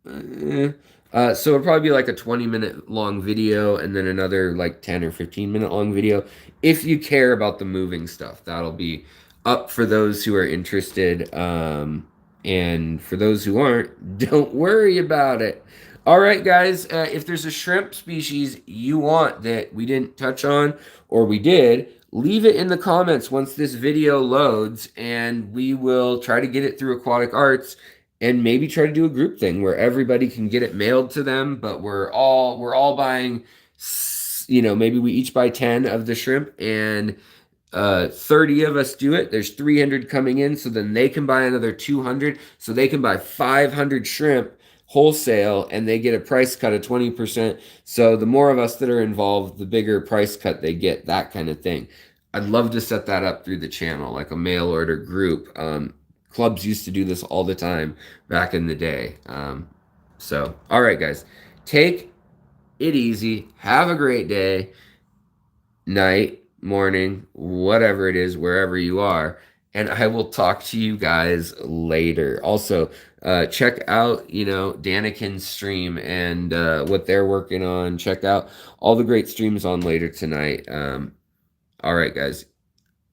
Speaker 1: So it'll probably be like a 20-minute long video and then another like 10 or 15-minute long video. If you care about the moving stuff, that'll be up for those who are interested. And for those who aren't, don't worry about it. All right, guys. If there's a shrimp species you want that we didn't touch on, or we did, leave it in the comments once this video loads, and we will try to get it through Aquatic Arts, and maybe try to do a group thing where everybody can get it mailed to them. But we're all buying, maybe we each buy 10 of the shrimp, and 30 of us do it. There's 300 coming in, so then they can buy another 200, so they can buy 500 shrimp wholesale, and they get a price cut of 20%. So the more of us that are involved, the bigger price cut they get, that kind of thing. I'd love to set that up through the channel, like a mail order group. Clubs used to do this all the time back in the day. So, all right, guys, take it easy. Have a great day, night, morning, whatever it is, wherever you are. And I will talk to you guys later. Also, check out, Danikin's stream and what they're working on. Check out all the great streams on later tonight. All right, guys,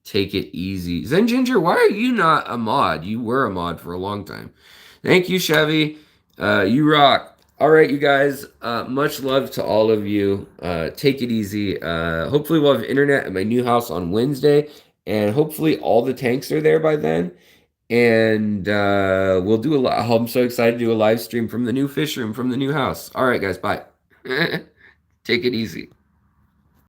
Speaker 1: take it easy. Zen Ginger, why are you not a mod? You were a mod for a long time. Thank you, Chevy. You rock. All right, you guys. Much love to all of you. Take it easy. Hopefully, we'll have internet at my new house on Wednesday, and hopefully, all the tanks are there by then. And we'll do I'm so excited to do a live stream from the new fish room from the new house. All right, guys. Bye. Take it easy.